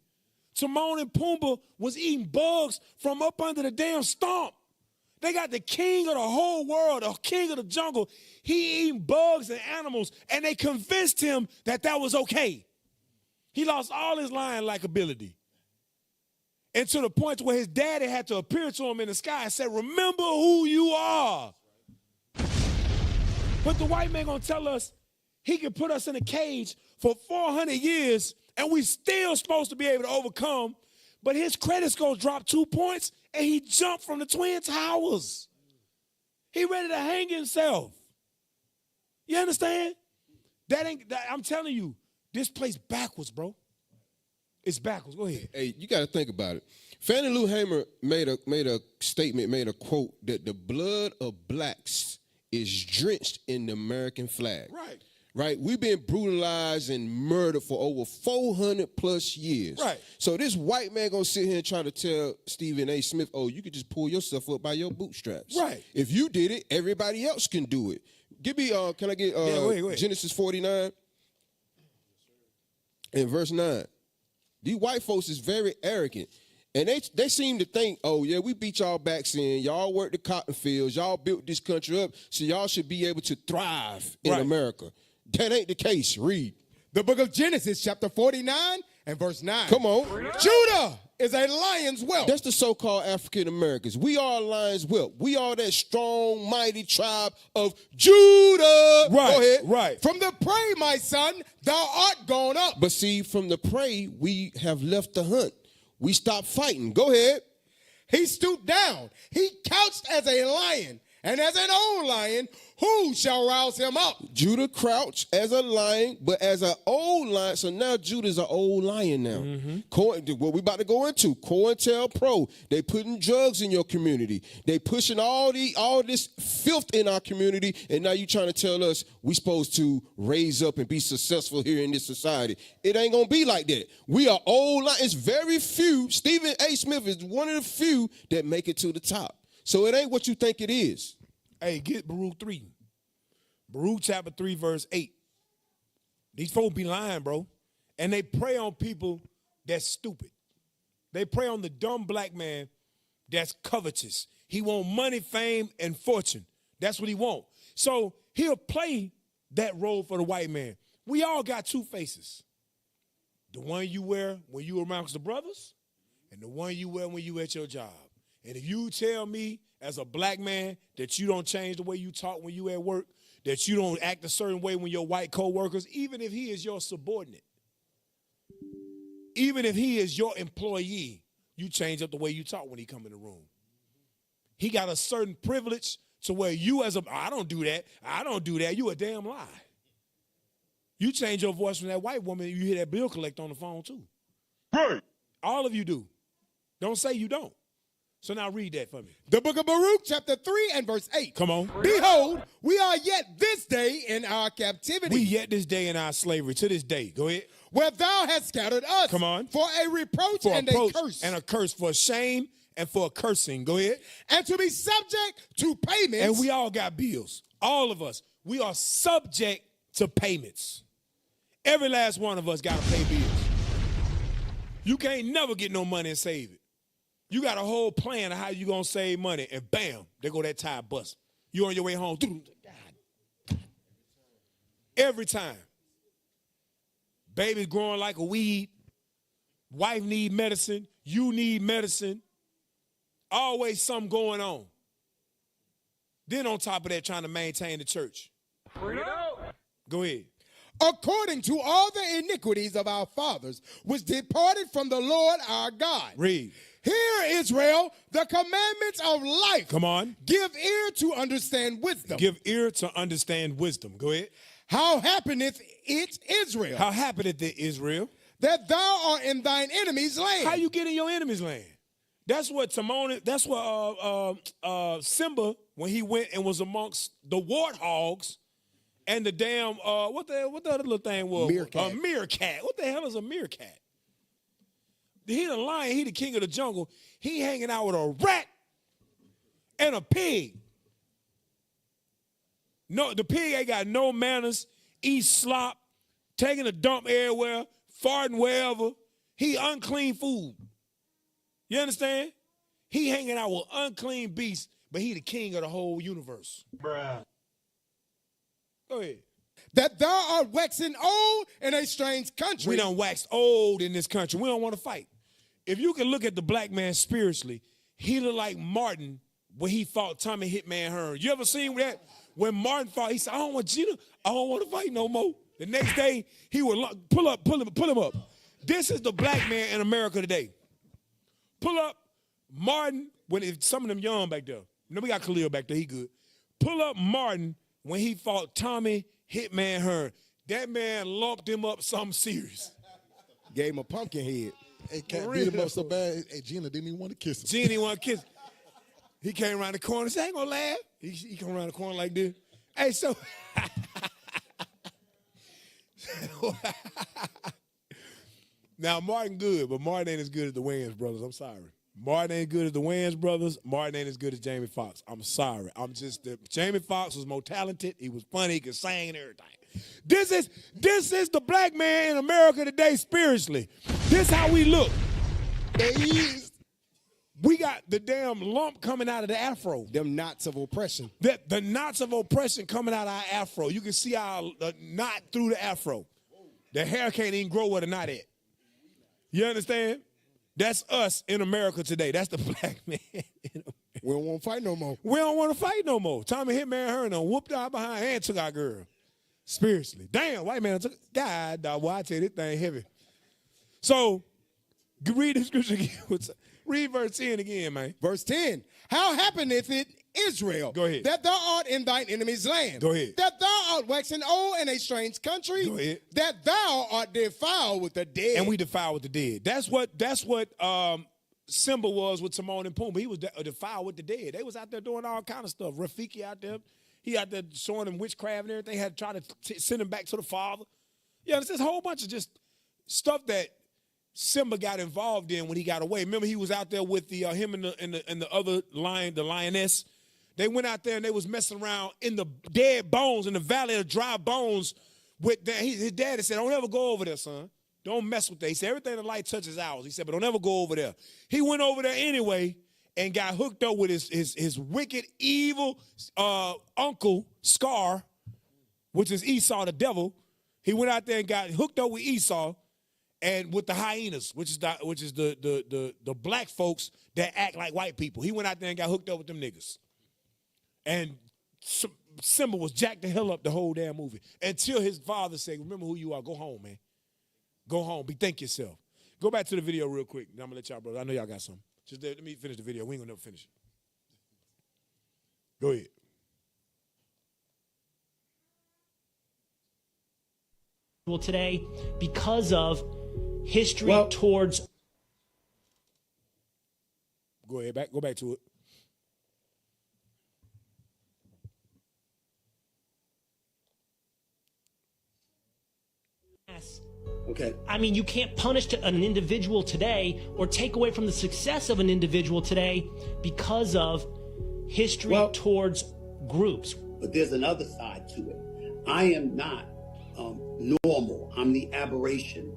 Timon and Pumbaa was eating bugs from up under the damn stump. They got the king of the whole world, the king of the jungle. He eating bugs and animals, and they convinced him that was okay. He lost all his lion-like ability. And to the point where his daddy had to appear to him in the sky and say, remember who you are. But the white man gonna tell us he can put us in a cage for 400 years and we still supposed to be able to overcome But his credit score dropped 2 points, and he jumped from the Twin Towers. He ready to hang himself. You understand? I'm telling you, this place backwards, bro. It's backwards. Go ahead. Hey, you got to think about it. Fannie Lou Hamer made a statement, made a quote that the blood of blacks is drenched in the American flag. Right. Right? We've been brutalized and murdered for over 400 plus years. Right. So this white man gonna sit here and try to tell Stephen A. Smith, oh, you could just pull yourself up by your bootstraps. Right. If you did it, everybody else can do it. Give me, can I get wait. Genesis 49 and verse 9. These white folks is very arrogant. And they seem to think, oh, yeah, we beat y'all backs in. Y'all worked the cotton fields. Y'all built this country up, so y'all should be able to thrive in America. That ain't the case. Read. The book of Genesis, chapter 49 and verse 9. Come on. Judah is a lion's whelp. That's the so-called African Americans. We are a lion's whelp. We are that strong, mighty tribe of Judah. Right. Go ahead. Right. From the prey, my son, thou art gone up. But see, from the prey, we have left the hunt. We stopped fighting. Go ahead. He stooped down. He couched as a lion, and as an old lion, who shall rouse him up? Judah crouched as a lion, but as an old lion. So now Judah's an old lion now. What we about to go into, COINTELPRO, they putting drugs in your community. They pushing all this filth in our community, and now you trying to tell us we supposed to raise up and be successful here in this society. It ain't going to be like that. We are old lions. It's very few. Stephen A. Smith is one of the few that make it to the top. So it ain't what you think it is. Hey, get Baruch 3. Baruch chapter 3, verse 8. These folks be lying, bro. And they prey on people that's stupid. They prey on the dumb black man that's covetous. He want money, fame, and fortune. That's what he want. So he'll play that role for the white man. We all got two faces. The one you wear when you amongst the brothers, and the one you wear when you at your job. And if you tell me as a black man that you don't change the way you talk when you at work, that you don't act a certain way when your white co-workers, even if he is your subordinate, even if he is your employee, you change up the way you talk when he come in the room. He got a certain privilege to where you I don't do that, you a damn lie. You change your voice from that white woman, you hear that bill collect on the phone too. Right. All of you do. Don't say you don't. So now read that for me. The book of Baruch, chapter 3 and verse 8. Come on. Behold, we are yet this day in our captivity. We yet this day in our slavery, to this day. Go ahead. Where thou hast scattered us. Come on. For a reproach For and a curse. And a curse, for shame and for a cursing. Go ahead. And to be subject to payments. And we all got bills. All of us. We are subject to payments. Every last one of us got to pay bills. You can't never get no money and save it. You got a whole plan of how you going to save money, and bam, there go that tire bust. You on your way home. Every time. Baby's growing like a weed. Wife need medicine. You need medicine. Always something going on. Then on top of that, trying to maintain the church. Go ahead. According to all the iniquities of our fathers, which departed from the Lord our God. Read. Hear, Israel, the commandments of life. Come on. Give ear to understand wisdom. Give ear to understand wisdom. Go ahead. How happeneth it, Israel? How happeneth it, Israel? That thou art in thine enemy's land. How you get in your enemy's land? That's what Simba, when he went and was amongst the warthogs and the damn, what the other little thing was? Meerkat. A meerkat. What the hell is a meerkat? He the lion, he the king of the jungle. He hanging out with a rat and a pig. No, the pig ain't got no manners, eats slop, taking a dump everywhere, farting wherever. He unclean food. You understand? He hanging out with unclean beasts, but he the king of the whole universe. Bruh. Go ahead. That thou art waxing old in a strange country. We done waxed old in this country. We don't want to fight. If you can look at the black man spiritually, he look like Martin when he fought Tommy Hitman Hearn. You ever seen that? When Martin fought, he said, I don't want to fight no more. The next day, he would pull him up. This is the black man in America today. Pull up Martin if some of them young back there. You know, we got Khalil back there. He good. Pull up Martin when he fought Tommy Hitman Hearn. That man lumped him up something serious. Gave him a pumpkin head. Hey, Cat beat him up so bad. Hey, Gina didn't even want to kiss him. Gina didn't want to kiss him. He came around the corner and said, I ain't gonna laugh. He come around the corner like this. Hey, so now Martin good, but Martin ain't as good as the Wayans brothers. I'm sorry. Martin ain't good as the Wayans brothers. Martin ain't as good as Jamie Foxx. I'm sorry. Jamie Foxx was more talented. He was funny. He could sing and everything. This is the black man in America today spiritually. This how we look. We got the damn lump coming out of the afro. Them knots of oppression. The knots of oppression coming out of our afro. You can see our knot through the afro. The hair can't even grow where the knot at. You understand? That's us in America today. That's the black man in America. We don't want to fight no more. We don't want to fight no more. Tommy Hitman Hearn done whooped out behind and took our girl. Spiritually. Damn, white man took God, dog. Well, I tell you, this thing heavy. So, read the scripture again. Read verse 10 again, man. Verse 10. How happeneth it, Israel, go ahead, that thou art in thine enemy's land? Go ahead. That thou art waxen old in a strange country? Go ahead. That thou art defiled with the dead. And we defiled with the dead. That's what Simba was with Timon and Pumbaa. He was defiled with the dead. They was out there doing all kind of stuff. Rafiki out there. He out there showing them witchcraft and everything. Had to try to send him back to the father. Yeah, there's this whole bunch of just stuff that Simba got involved in when he got away. Remember, he was out there with him and the other lion, the lioness. They went out there and they was messing around in the dead bones, in the valley of dry bones. His daddy said, don't ever go over there, son. Don't mess with that. He said, everything the light touches is ours. He said, but don't ever go over there. He went over there anyway and got hooked up with his wicked, evil uncle, Scar, which is Esau, the devil. He went out there and got hooked up with Esau and with the hyenas, which is the black folks that act like white people. He went out there and got hooked up with them niggas. And Simba was jacked the hell up the whole damn movie until his father said, remember who you are. Go home, man. Go home. Bethink yourself. Go back to the video real quick. Then I'm going to let y'all, brother. I know y'all got something. Just let me finish the video. We ain't going to never finish it. Go ahead. Well, today, because of history towards... Go ahead. Go back to it. Okay. I mean, you can't punish an individual today or take away from the success of an individual today because of history towards groups. But there's another side to it. I am not normal. I'm the aberration.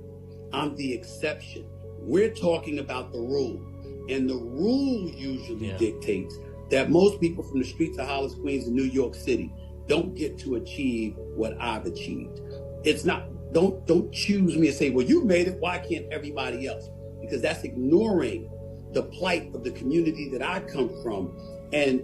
I'm the exception. We're talking about the rule. And the rule usually dictates that most people from the streets of Hollis, Queens, and New York City don't get to achieve what I've achieved. It's not... Don't choose me and say, well, you made it. Why can't everybody else? Because that's ignoring the plight of the community that I come from and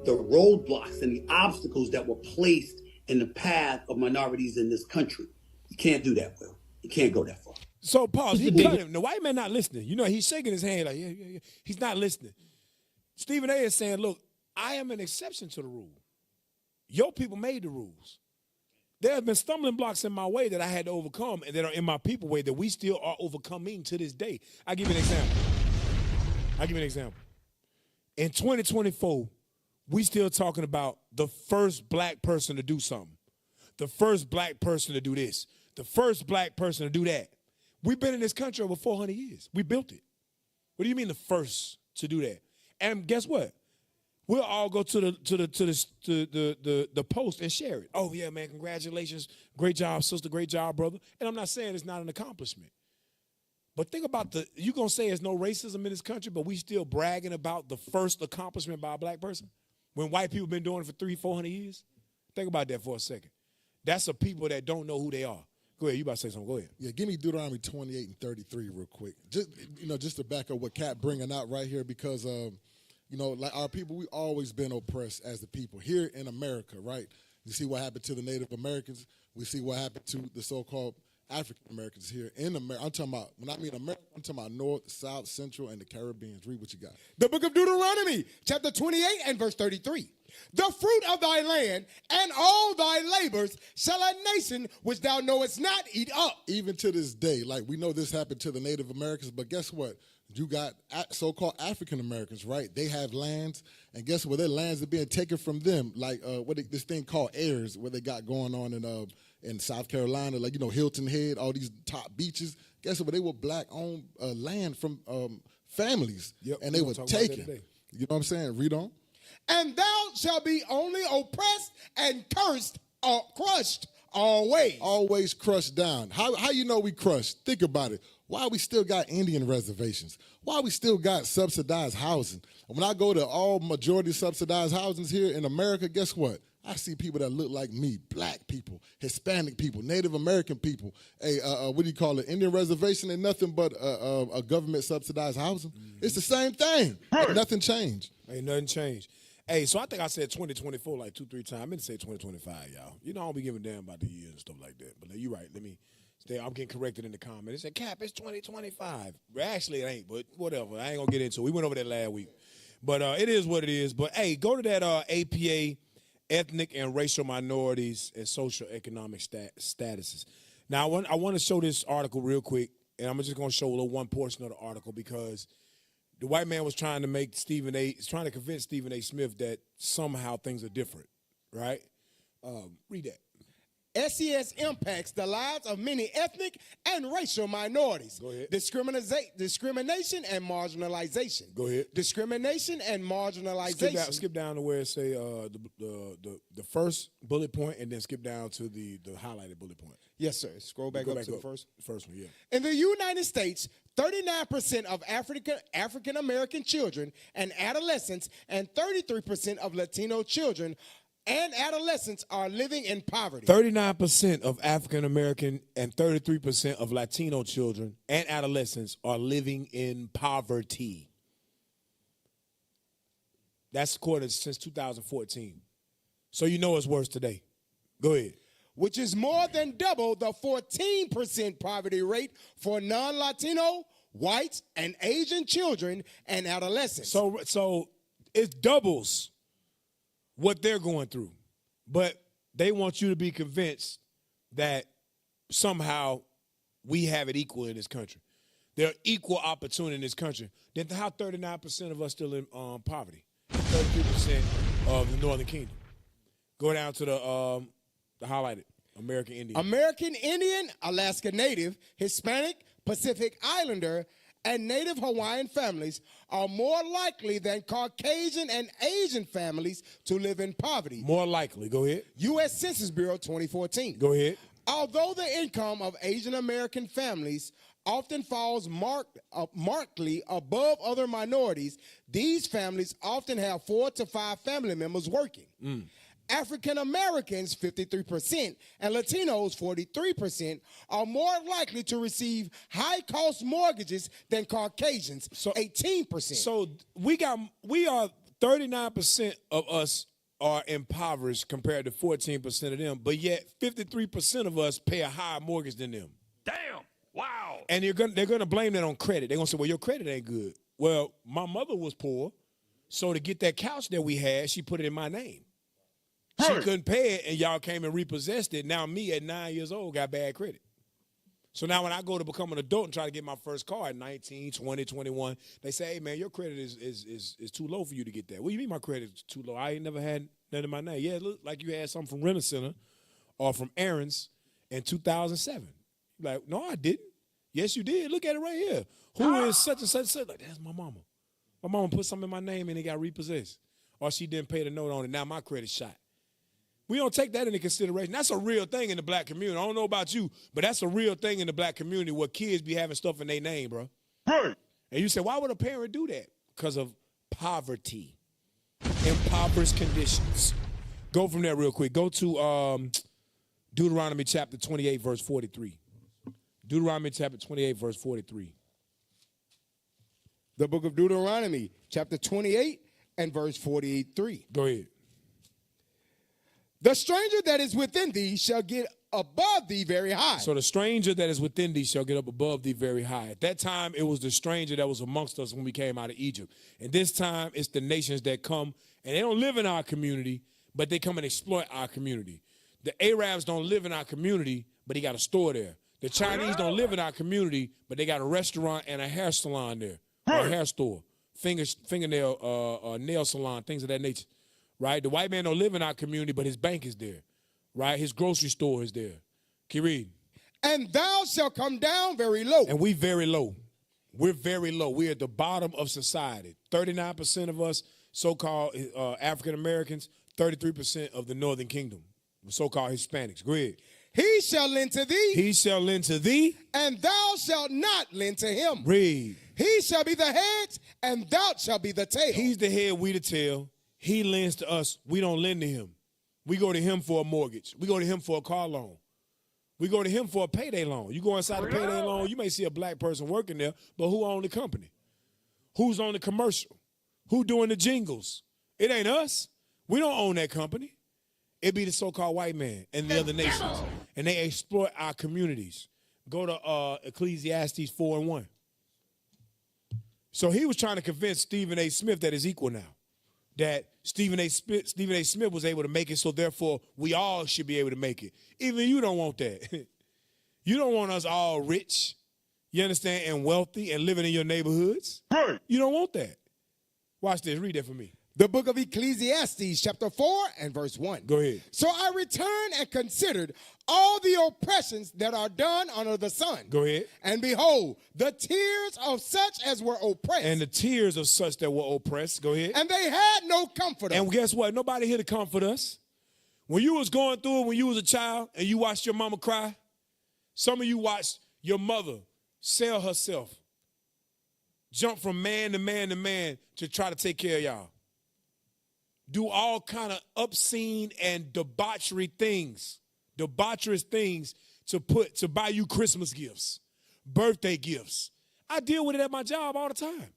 the roadblocks and the obstacles that were placed in the path of minorities in this country. You can't do that, Will. You can't go that far. So, pause. The white man not listening. You know, he's shaking his hand like, yeah. He's not listening. Stephen A. is saying, look, I am an exception to the rule. Your people made the rules. There have been stumbling blocks in my way that I had to overcome and that are in my people way that we still are overcoming to this day. I'll give you an example. In 2024, we still talking about the first black person to do something. The first black person to do this. The first black person to do that. We've been in this country over 400 years. We built it. What do you mean the first to do that? And guess what? We'll all go to the post and share it. Oh yeah, man, congratulations. Great job, sister. Great job, brother. And I'm not saying it's not an accomplishment. But think about you're going to say there's no racism in this country, but we still bragging about the first accomplishment by a black person when white people been doing it for 300-400 years? Think about that for a second. That's the people that don't know who they are. Go ahead, you about to say something. Go ahead. Yeah, give me Deuteronomy 28 and 33 real quick. Just to back up what Kat bringing out right here because like our people, we've always been oppressed as the people here in America, right? You see what happened to the Native Americans. We see what happened to the so-called African Americans here in America. I'm talking about, when I mean America, I'm talking about North, South, Central, and the Caribbean. Read what you got. The book of Deuteronomy, chapter 28 and verse 33. The fruit of thy land and all thy labors shall a nation which thou knowest not eat up. Even to this day, like we know this happened to the Native Americans, but guess what? You got so-called African Americans, right? They have lands, and guess what? Their lands are being taken from them, like this thing called heirs, what they got going on in South Carolina, like, you know, Hilton Head, all these top beaches. Guess what? They were black-owned land from families, and they were taken. You know what I'm saying? Read on. And thou shalt be only oppressed and cursed or crushed always. Always crushed down. How you know we crushed? Think about it. Why we still got Indian reservations? Why we still got subsidized housing? When I go to all majority subsidized housings here in America, guess what? I see people that look like me, black people, Hispanic people, Native American people. What do you call it? Indian reservation ain't nothing but a government subsidized housing. Mm-hmm. It's the same thing. Right. Nothing changed. Ain't nothing changed. Hey, so I think I said 2024 like 2-3 times. I meant to say 2025, y'all. You know I don't be giving a damn about the years and stuff like that. But you're right. Let me stay. I'm getting corrected in the comments. They said, Cap, it's 2025. Well, actually, it ain't, but whatever. I ain't going to get into it. We went over that last week. But it is what it is. But, hey, go to that APA, ethnic and racial minorities and social economic statuses. Now, I want to show this article real quick, and I'm just going to show a little one portion of the article because the white man was trying to convince Stephen A. Smith that somehow things are different, right? Read that. SES impacts the lives of many ethnic and racial minorities. Go ahead. Discrimination and marginalization. Go ahead. Discrimination and marginalization. Skip down to where it say the first bullet point, and then skip down to the highlighted bullet point. Yes, sir. Scroll back up to the first one. Yeah. In the United States, 39% of African American children and adolescents and 33% of Latino children and adolescents are living in poverty. 39% of African American and 33% of Latino children and adolescents are living in poverty. That's recorded since 2014. So you know it's worse today. Go ahead. Which is more than double the 14% poverty rate for non-Latino, whites, and Asian children and adolescents. So it doubles what they're going through. But they want you to be convinced that somehow we have it equal in this country. There are equal opportunity in this country. Then how 39% of us still in poverty? 33% of the Northern Kingdom. Go down to the highlighted American Indian. American Indian, Alaska Native, Hispanic, Pacific Islander, and Native Hawaiian families are more likely than Caucasian and Asian families to live in poverty. More likely. Go ahead. U.S. Census Bureau 2014. Go ahead. Although the income of Asian American families often falls markedly above other minorities, these families often have 4 to 5 family members working. African Americans, 53%, and Latinos, 43%, are more likely to receive high-cost mortgages than Caucasians, 18%. So we are 39% of us are impoverished compared to 14% of them, but yet 53% of us pay a higher mortgage than them. Damn! Wow! And they're gonna blame that on credit. They're gonna say, well, your credit ain't good. Well, my mother was poor, so to get that couch that we had, she put it in my name. She couldn't pay it, and y'all came and repossessed it. Now me at 9 years old got bad credit. So now when I go to become an adult and try to get my first car at 19, 20, 21, they say, hey, man, your credit is too low for you to get that. What do you mean my credit is too low? I ain't never had none in my name. Yeah, it looked like you had something from Rent-A-Center or from Aaron's in 2007. Like, no, I didn't. Yes, you did. Look at it right here. Who is such and such and such? Like, that's my mama. My mama put something in my name and it got repossessed. Or she didn't pay the note on it. Now my credit's shot. We don't take that into consideration. That's a real thing in the black community. I don't know about you, but that's a real thing in the black community where kids be having stuff in their name, bro. Right. And you say, why would a parent do that? Because of poverty, impoverished conditions. Go from there real quick. Go to Deuteronomy chapter 28, verse 43. Deuteronomy chapter 28, verse 43. The book of Deuteronomy, chapter 28 and verse 43. Go ahead. The stranger that is within thee shall get above thee very high. So the stranger that is within thee shall get up above thee very high. At that time, it was the stranger that was amongst us when we came out of Egypt. And this time, it's the nations that come, and they don't live in our community, but they come and exploit our community. The Arabs don't live in our community, but he got a store there. The Chinese don't live in our community, but they got a restaurant and a hair salon there, or a hair store, fingernail, nail salon, things of that nature, right? The white man don't live in our community, but his bank is there, right? His grocery store is there. Keep reading. And thou shalt come down very low. And we very low. We're very low. We're at the bottom of society. 39% of us, so-called African Americans, 33% of the Northern Kingdom, so-called Hispanics. Go ahead. He shall lend to thee. He shall lend to thee. And thou shalt not lend to him. Read. He shall be the head, and thou shalt be the tail. He's the head, we the tail. He lends to us. We don't lend to him. We go to him for a mortgage. We go to him for a car loan. We go to him for a payday loan. You go inside the payday loan, you may see a black person working there, but who owns the company? Who's on the commercial? Who doing the jingles? It ain't us. We don't own that company. It be the so-called white man and the other nations. And they exploit our communities. Go to Ecclesiastes 4:1. So he was trying to convince Stephen A. Smith that is equal now. That Stephen A. Smith was able to make it, so therefore we all should be able to make it. Even you don't want that. You don't want us all rich, you understand, and wealthy and living in your neighborhoods. Right. You don't want that. Watch this. Read that for me. The book of Ecclesiastes, chapter 4 and verse 1. Go ahead. So I returned and considered all the oppressions that are done under the sun. Go ahead. And behold, the tears of such as were oppressed. And the tears of such that were oppressed. Go ahead. And they had no comforter. And guess what? Nobody here to comfort us. When you was going through it, when you was a child, and you watched your mama cry, some of you watched your mother sell herself, jump from man to man to man to try to take care of y'all. Do all kind of obscene and debaucherous things to buy you Christmas gifts, birthday gifts. I deal with it at my job all the time.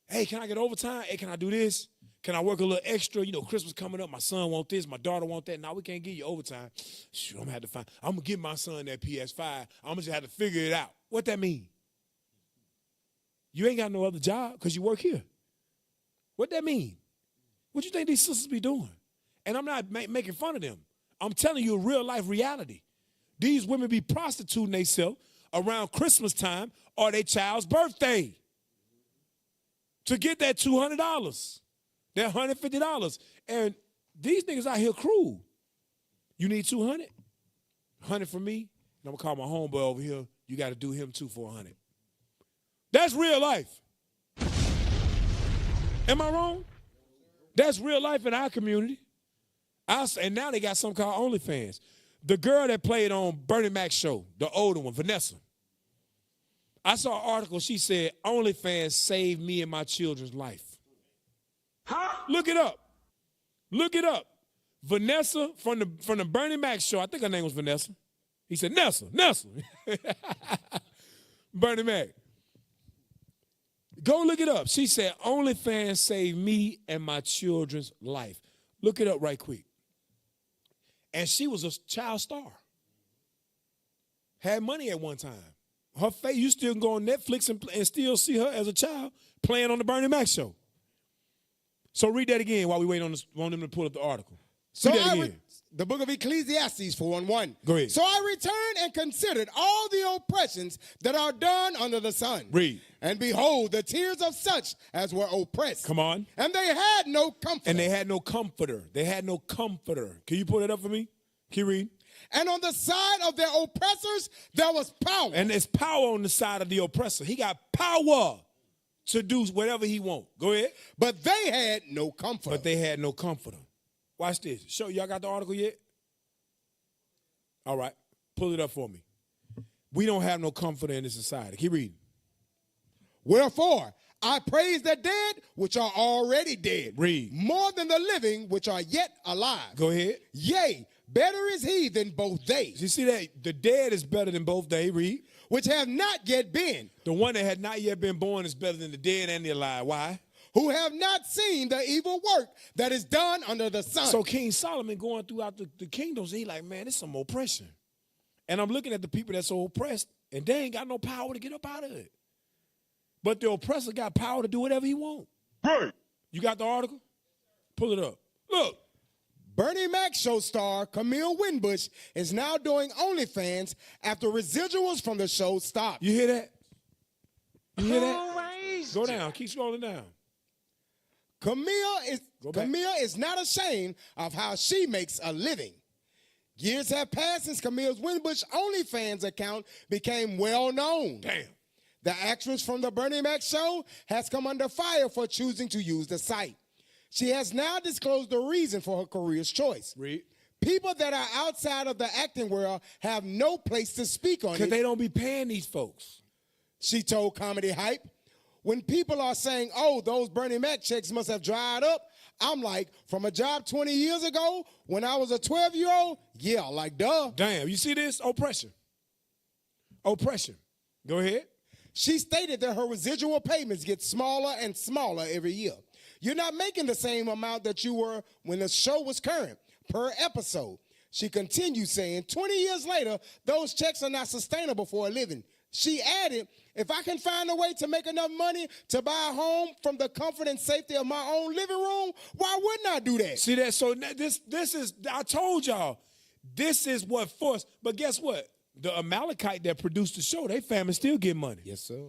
Hey, can I get overtime? Hey, can I do this? Can I work a little extra? You know, Christmas coming up. My son want this. My daughter want that. No, we can't give you overtime. Shoot, I'm going to give my son that PS5. I'm going to just have to figure it out. What that mean? You ain't got no other job because you work here. What that mean? What you think these sisters be doing? And I'm not making fun of them. I'm telling you a real life reality. These women be prostituting themselves around Christmas time or their child's birthday to get that $200, that $150. And these niggas out here cruel. You need $200? $100 for me? And I'm gonna call my homeboy over here. You got to do him too for $100. That's real life. Am I wrong? That's real life in our community. And now they got something called OnlyFans. The girl that played on Bernie Mac's show, the older one, Vanessa. I saw an article, she said, OnlyFans saved me and my children's life. Huh? Look it up. Look it up. Vanessa from the Bernie Mac show, I think her name was Vanessa. He said, Nessa. Bernie Mac. Go look it up. She said, OnlyFans saved me and my children's life. Look it up right quick. And she was a child star. Had money at one time. Her face, you still can go on Netflix and still see her as a child playing on the Bernie Mac show. So read that again while we wait on them to pull up the article. Read that again. The book of Ecclesiastes 4:1. Go ahead. So I returned and considered all the oppressions that are done under the sun. Read. And behold, the tears of such as were oppressed. Come on. And they had no comforter. And they had no comforter. They had no comforter. Can you pull that up for me? Can you read? And on the side of their oppressors, there was power. And there's power on the side of the oppressor. He got power to do whatever he wants. Go ahead. But they had no comforter. But they had no comforter. Watch this. Show y'all got the article yet? All right. Pull it up for me. We don't have no comforter in this society. Keep reading. Wherefore, I praise the dead which are already dead. Read. More than the living which are yet alive. Go ahead. Yea, better is he than both they. You see that? The dead is better than both they. Read. Which have not yet been. The one that had not yet been born is better than the dead and the alive. Why? who have not seen the evil work that is done under the sun. So King Solomon going throughout the kingdoms, he like, man, it's some oppression. And I'm looking at the people that's so oppressed, and they ain't got no power to get up out of it. But the oppressor got power to do whatever he want. Right. You got the article? Pull it up. Look. Bernie Mac show star Camille Winbush is now doing OnlyFans after residuals from the show stopped. You hear that? You hear that? Go down. Keep scrolling down. Camille is not ashamed of how she makes a living. Years have passed since Camille's Winbush OnlyFans account became well known. Damn. The actress from the Bernie Mac show has come under fire for choosing to use the site. She has now disclosed the reason for her career's choice. Read. People that are outside of the acting world have no place to speak on it. Because they don't be paying these folks. She told Comedy Hype. When people are saying, oh, those Bernie Mac checks must have dried up, I'm like, from a job 20 years ago when I was a 12-year-old, yeah, like duh. Damn, you see this? Oppression. Oppression. Go ahead. She stated that her residual payments get smaller and smaller every year. You're not making the same amount that you were when the show was current per episode. She continued saying, 20 years later, those checks are not sustainable for a living. She added, if I can find a way to make enough money to buy a home from the comfort and safety of my own living room, why wouldn't I do that? See that? So this is, I told y'all, this is what forced. But guess what? The Amalekite that produced the show, they family still get money. Yes, sir.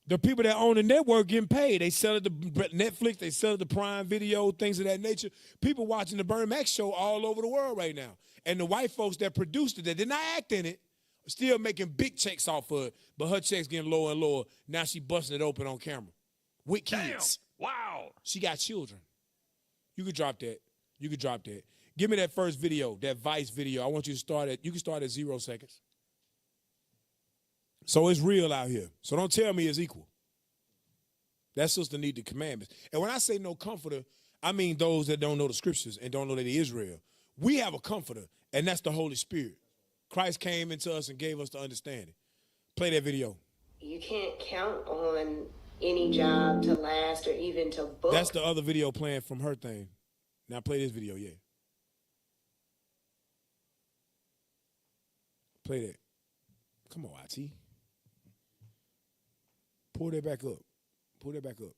The people that own the network getting paid. They sell it to Netflix, they sell it to Prime Video, things of that nature. People watching the Bernie Mac show all over the world right now. And the white folks that produced it, that did not act in it, are still making big checks off of it, but her checks getting lower and lower. Now she busting it open on camera. With kids. Damn. Wow. She got children. You could drop that. You could drop that. Give me that first video, that Vice video. I want you to start at, you can start at 0 seconds. So it's real out here. So don't tell me it's equal. That sister need the commandments. And when I say no comforter, I mean those that don't know the scriptures and don't know that they Israel. We have a comforter, and that's the Holy Spirit. Christ came into us and gave us the understanding. Play that video. You can't count on any job to last or even to book. That's the other video playing from her thing. Now play this video, yeah. Play that. Come on, IT. Pull that back up. Pull that back up.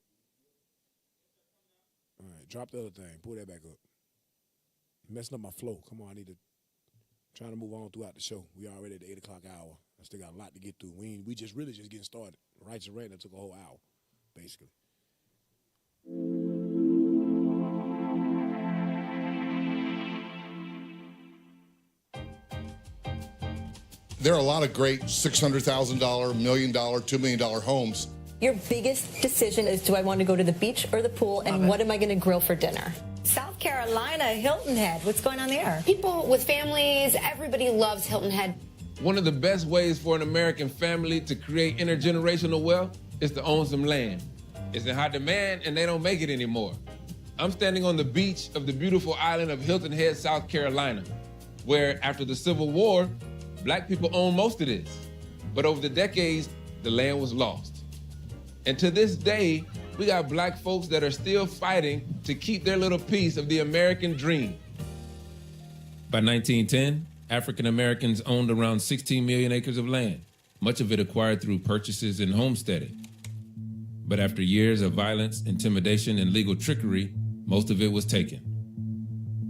All right, drop the other thing. Pull that back up. Messing up my flow. Come on, I need to trying to move on throughout the show. We already at the 8 o'clock hour. I still got a lot to get through. We just really just getting started. Rights and Rant, that took a whole hour, basically. There are a lot of great $600,000, $1 million, $2 million homes. Your biggest decision is, do I want to go to the beach or the pool, and what am I going to grill for dinner? South Carolina, Hilton Head. What's going on there? People with families, everybody loves Hilton Head. One of the best ways for an American family to create intergenerational wealth is to own some land. It's in high demand, and they don't make it anymore. I'm standing on the beach of the beautiful island of Hilton Head, South Carolina, where after the Civil War, Black people owned most of this. But over the decades, the land was lost. And to this day, we got Black folks that are still fighting to keep their little piece of the American dream. By 1910, African Americans owned around 16 million acres of land, much of it acquired through purchases and homesteading. But after years of violence, intimidation, and legal trickery, most of it was taken.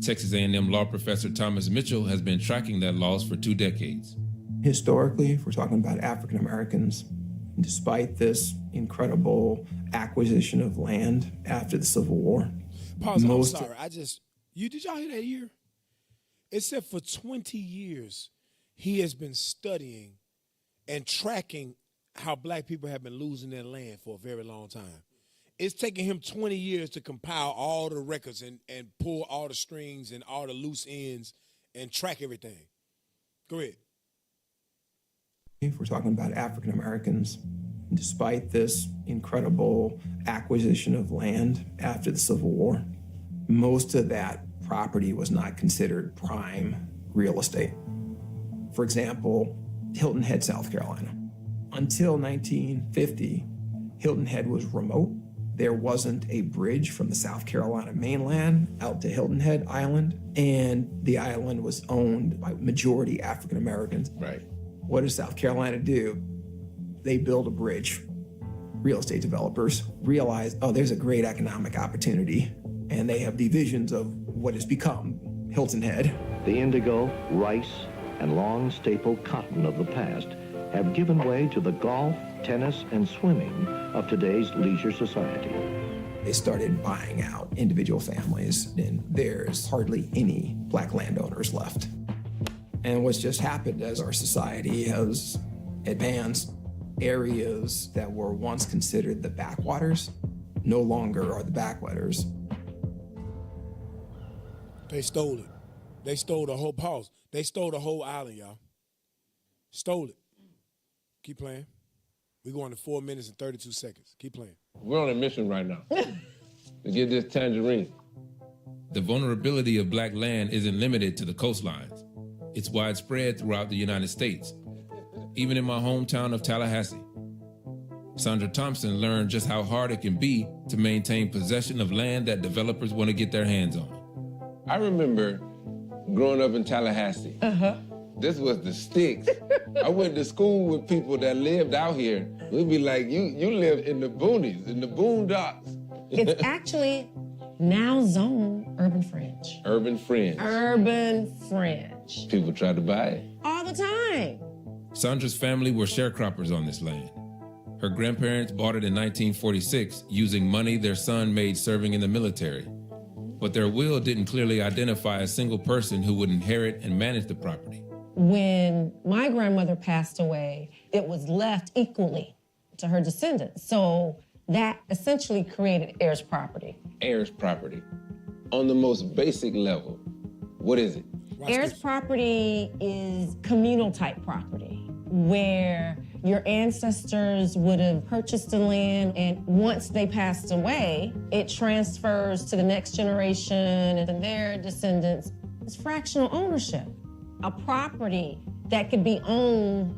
Texas A&M law professor Thomas Mitchell has been tracking that loss for 2 decades. Historically, if we're talking about African Americans, despite this incredible acquisition of land after the Civil War. Pause, I'm sorry. Did y'all hear that year? It said for 20 years, he has been studying and tracking how Black people have been losing their land for a very long time. It's taken him 20 years to compile all the records and pull all the strings and all the loose ends and track everything. Go ahead. If we're talking about African Americans, despite this incredible acquisition of land after the Civil War, most of that property was not considered prime real estate. For example, Hilton Head, South Carolina. Until 1950, Hilton Head was remote. There wasn't a bridge from the South Carolina mainland out to Hilton Head Island, and the island was owned by majority African Americans. Right. What does South Carolina do? They build a bridge. Real estate developers realize, oh, there's a great economic opportunity, and they have divisions of what has become Hilton Head. The indigo, rice, and long staple cotton of the past have given way to the golf, tennis, and swimming of today's leisure society. They started buying out individual families, and there's hardly any black landowners left. And what's just happened as our society has advanced, areas that were once considered the backwaters no longer are the backwaters. They stole it. They stole the whole pause. They stole the whole island, y'all. Stole it. Keep playing. We're going to 4 minutes and 32 seconds. Keep playing. We're on a mission right now to get this tangerine. The vulnerability of black land isn't limited to the coastlines. It's widespread throughout the United States, even in my hometown of Tallahassee. Sandra Thompson learned just how hard it can be to maintain possession of land that developers want to get their hands on. I remember growing up in Tallahassee. This was the sticks. I went to school with people that lived out here. We'd be like, you live in the boonies, in the boondocks. It's actually now zoned urban fringe. Urban fringe. Urban fringe. People try to buy it. All the time. Sandra's family were sharecroppers on this land. Her grandparents bought it in 1946 using money their son made serving in the military. But their will didn't clearly identify a single person who would inherit and manage the property. When my grandmother passed away, it was left equally to her descendants. So that essentially created heirs property. Heirs property. On the most basic level, what is it? Heirs property is communal type property where your ancestors would have purchased the land, and once they passed away, it transfers to the next generation and their descendants. It's fractional ownership. A property that could be owned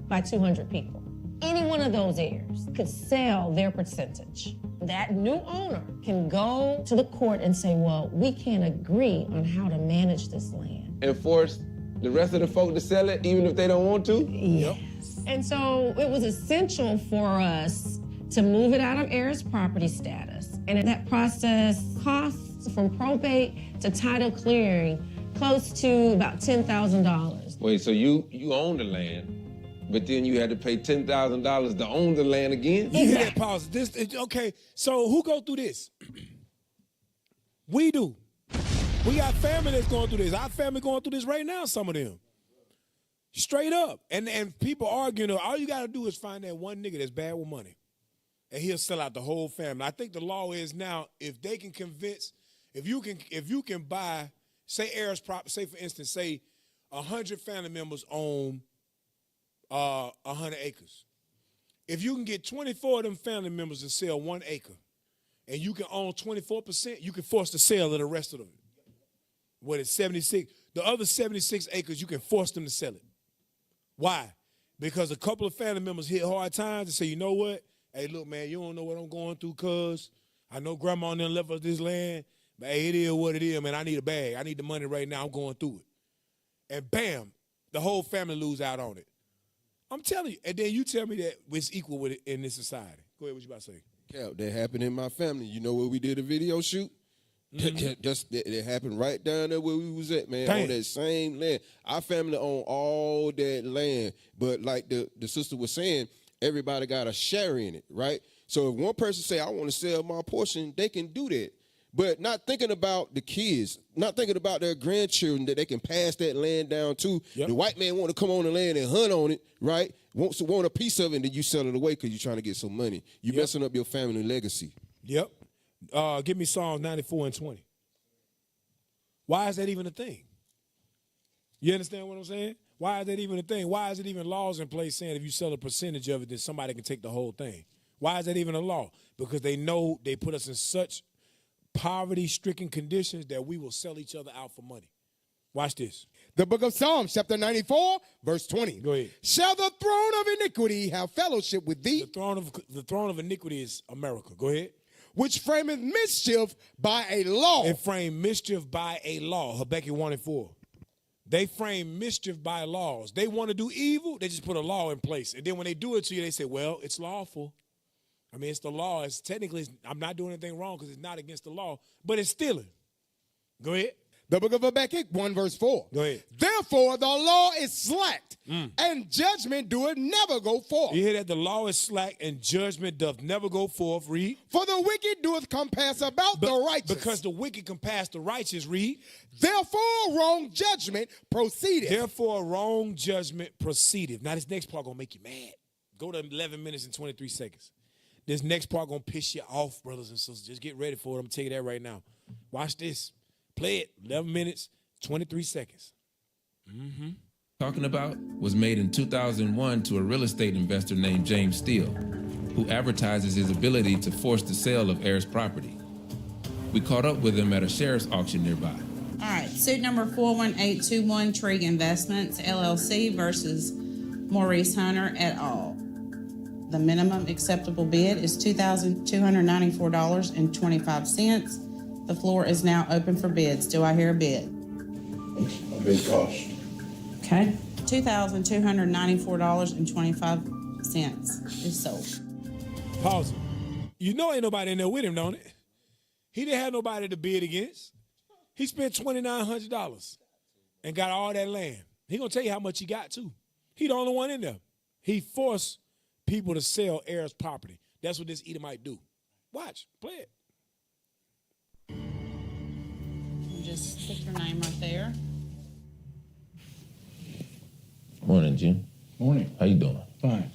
by 200 people. Any one of those heirs could sell their percentage. That new owner can go to the court and say, well, we can't agree on how to manage this land. And force the rest of the folk to sell it even if they don't want to? Yes. And so it was essential for us to move it out of heirs property status. And that process costs from probate to title clearing close to about $10,000. Wait, so you own the land, but then you had to pay $10,000 to own the land again? You hear that pause. Okay, so who go through this? We do. We got family that's going through this. Our family going through this right now, some of them. Straight up. And people arguing, all you got to do is find that one nigga that's bad with money, and he'll sell out the whole family. I think the law is now, if they can convince, if you can buy, say heirs property, say for instance, say 100 family members own 100 acres. If you can get 24 of them family members to sell 1 acre, and you can own 24%, you can force the sale of the rest of them. What is 76? The other 76 acres, you can force them to sell it. Why? Because a couple of family members hit hard times and say, you know what? Hey, look, man, you don't know what I'm going through, cuz I know grandma and them left us this land, but hey, it is what it is, man. I need a bag. I need the money right now. I'm going through it. And bam, the whole family lose out on it. I'm telling you. And then you tell me that it's equal with it in this society. Go ahead, what you about to say? Cap, that happened in my family. You know where we did a video shoot? That happened right down there where we was at, man. Damn. On that same land. Our family own all that land. But like the sister was saying, everybody got a share in it, right? So if one person say, I want to sell my portion, they can do that. But not thinking about the kids, not thinking about their grandchildren that they can pass that land down to. Yep. The white man want to come on the land and hunt on it, right? Want a piece of it, and then you sell it away because you're trying to get some money. You're messing up your family legacy. Yep. Give me Psalms 94 and 20. Why is that even a thing? You understand what I'm saying? Why is that even a thing? Why is it even laws in place saying if you sell a percentage of it, then somebody can take the whole thing? Why is that even a law? Because they know they put us in such poverty-stricken conditions that we will sell each other out for money. Watch this. The book of Psalms, chapter 94, verse 20. Go ahead. Shall the throne of iniquity have fellowship with thee? The throne of iniquity is America. Go ahead. which frameth mischief by a law. It framed mischief by a law. Habakkuk 1:4. They frame mischief by laws. They want to do evil, they just put a law in place. And then when they do it to you, they say, well, it's lawful. I mean, it's the law. It's technically, I'm not doing anything wrong because it's not against the law, but it's stealing. Go ahead. The book of Habakkuk 1:4. Go ahead. Therefore, the law is slacked, and judgment doeth never go forth. You hear that? The law is slack, and judgment doth never go forth. Read. For the wicked doeth compass about the righteous. Because the wicked compass the righteous. Read. Therefore, wrong judgment proceedeth. Therefore, wrong judgment proceedeth. Now, this next part going to make you mad. Go to 11 minutes and 23 seconds. This next part going to piss you off, brothers and sisters. Just get ready for it. I'm going to tell you that right now. Watch this. Play it. 11 minutes, 23 seconds. Talking about was made in 2001 to a real estate investor named James Steele, who advertises his ability to force the sale of heirs' property. We caught up with him at a sheriff's auction nearby. All right, suit number 41821, Trig Investments, LLC versus Maurice Hunter et al. The minimum acceptable bid is $2,294.25. The floor is now open for bids. Do I hear a bid? A bid cost. Okay. $2,294.25 is sold. Pause it. You know ain't nobody in there with him, don't it? He didn't have nobody to bid against. He spent $2,900 and got all that land. He gonna tell you how much he got too. He the only one in there. He forced people to sell heirs' property. That's what this Edomite do. Watch, play it. Just stick your name right there. Morning, Jim. Morning. How you doing? Fine.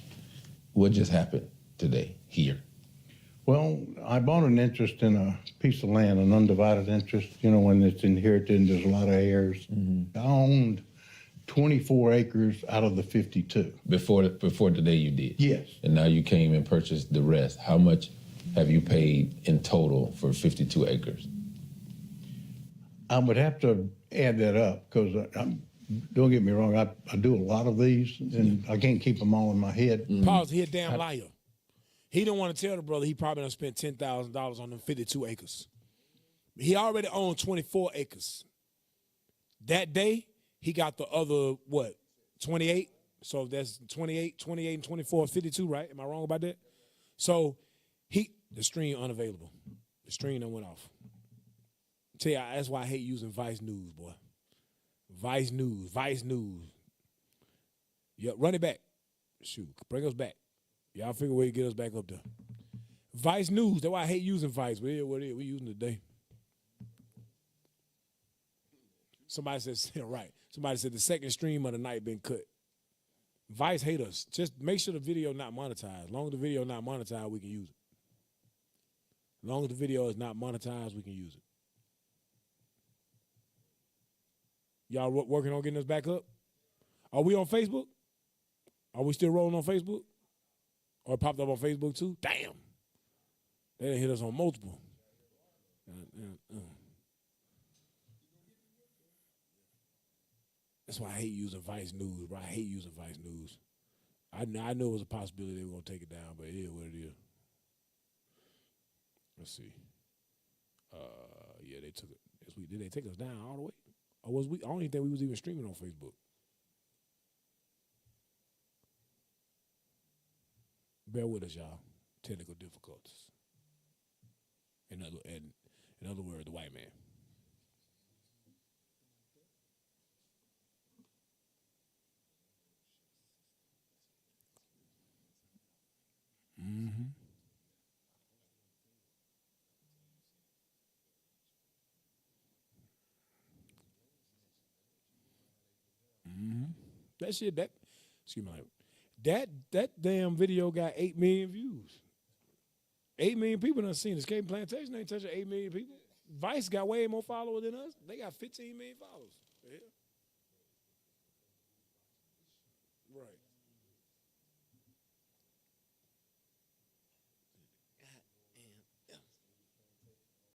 What just happened today here? Well, I bought an interest in a piece of land, an undivided interest. You know, when it's inherited and there's a lot of heirs. I owned 24 acres out of the 52. Before today you did? Yes. And now you came and purchased the rest. How much have you paid in total for 52 acres? I would have to add that up because don't get me wrong, I do a lot of these and I can't keep them all in my head. Pause, he a damn liar. He don't want to tell the brother he probably done spent $10,000 on them 52 acres. He already owned 24 acres. That day, he got the other, 28? So that's 28 and 24, 52, right? Am I wrong about that? So the stream unavailable. The stream done went off. Tell you, that's why I hate using Vice News, boy. Vice News. Yeah, run it back. Shoot, bring us back. Y'all figure a way to get us back up there. Vice News, that's why I hate using Vice, but yeah, what it is, we using it today. Somebody said, right. Somebody said the second stream of the night been cut. Vice hate us. Just make sure the video not monetized. As long as the video not monetized, we can use it. As long as the video is not monetized, we can use it. Y'all working on getting us back up? Are we on Facebook? Are we still rolling on Facebook? Or it popped up on Facebook too? Damn. They done hit us on multiple. That's why I hate using Vice News, bro. I hate using Vice News. I knew it was a possibility they were going to take it down, but it is what it is. Let's see. Yeah, they took it. Did they take us down all the way? Or was we? I don't even think we was even streaming on Facebook. Bear with us, y'all. Technical difficulties. In other words, the white man. That shit, excuse me, that damn video got 8 million views. 8 million people done seen it. Escape Plantation ain't touching 8 million people. Vice got way more followers than us. They got 15 million followers. Yeah.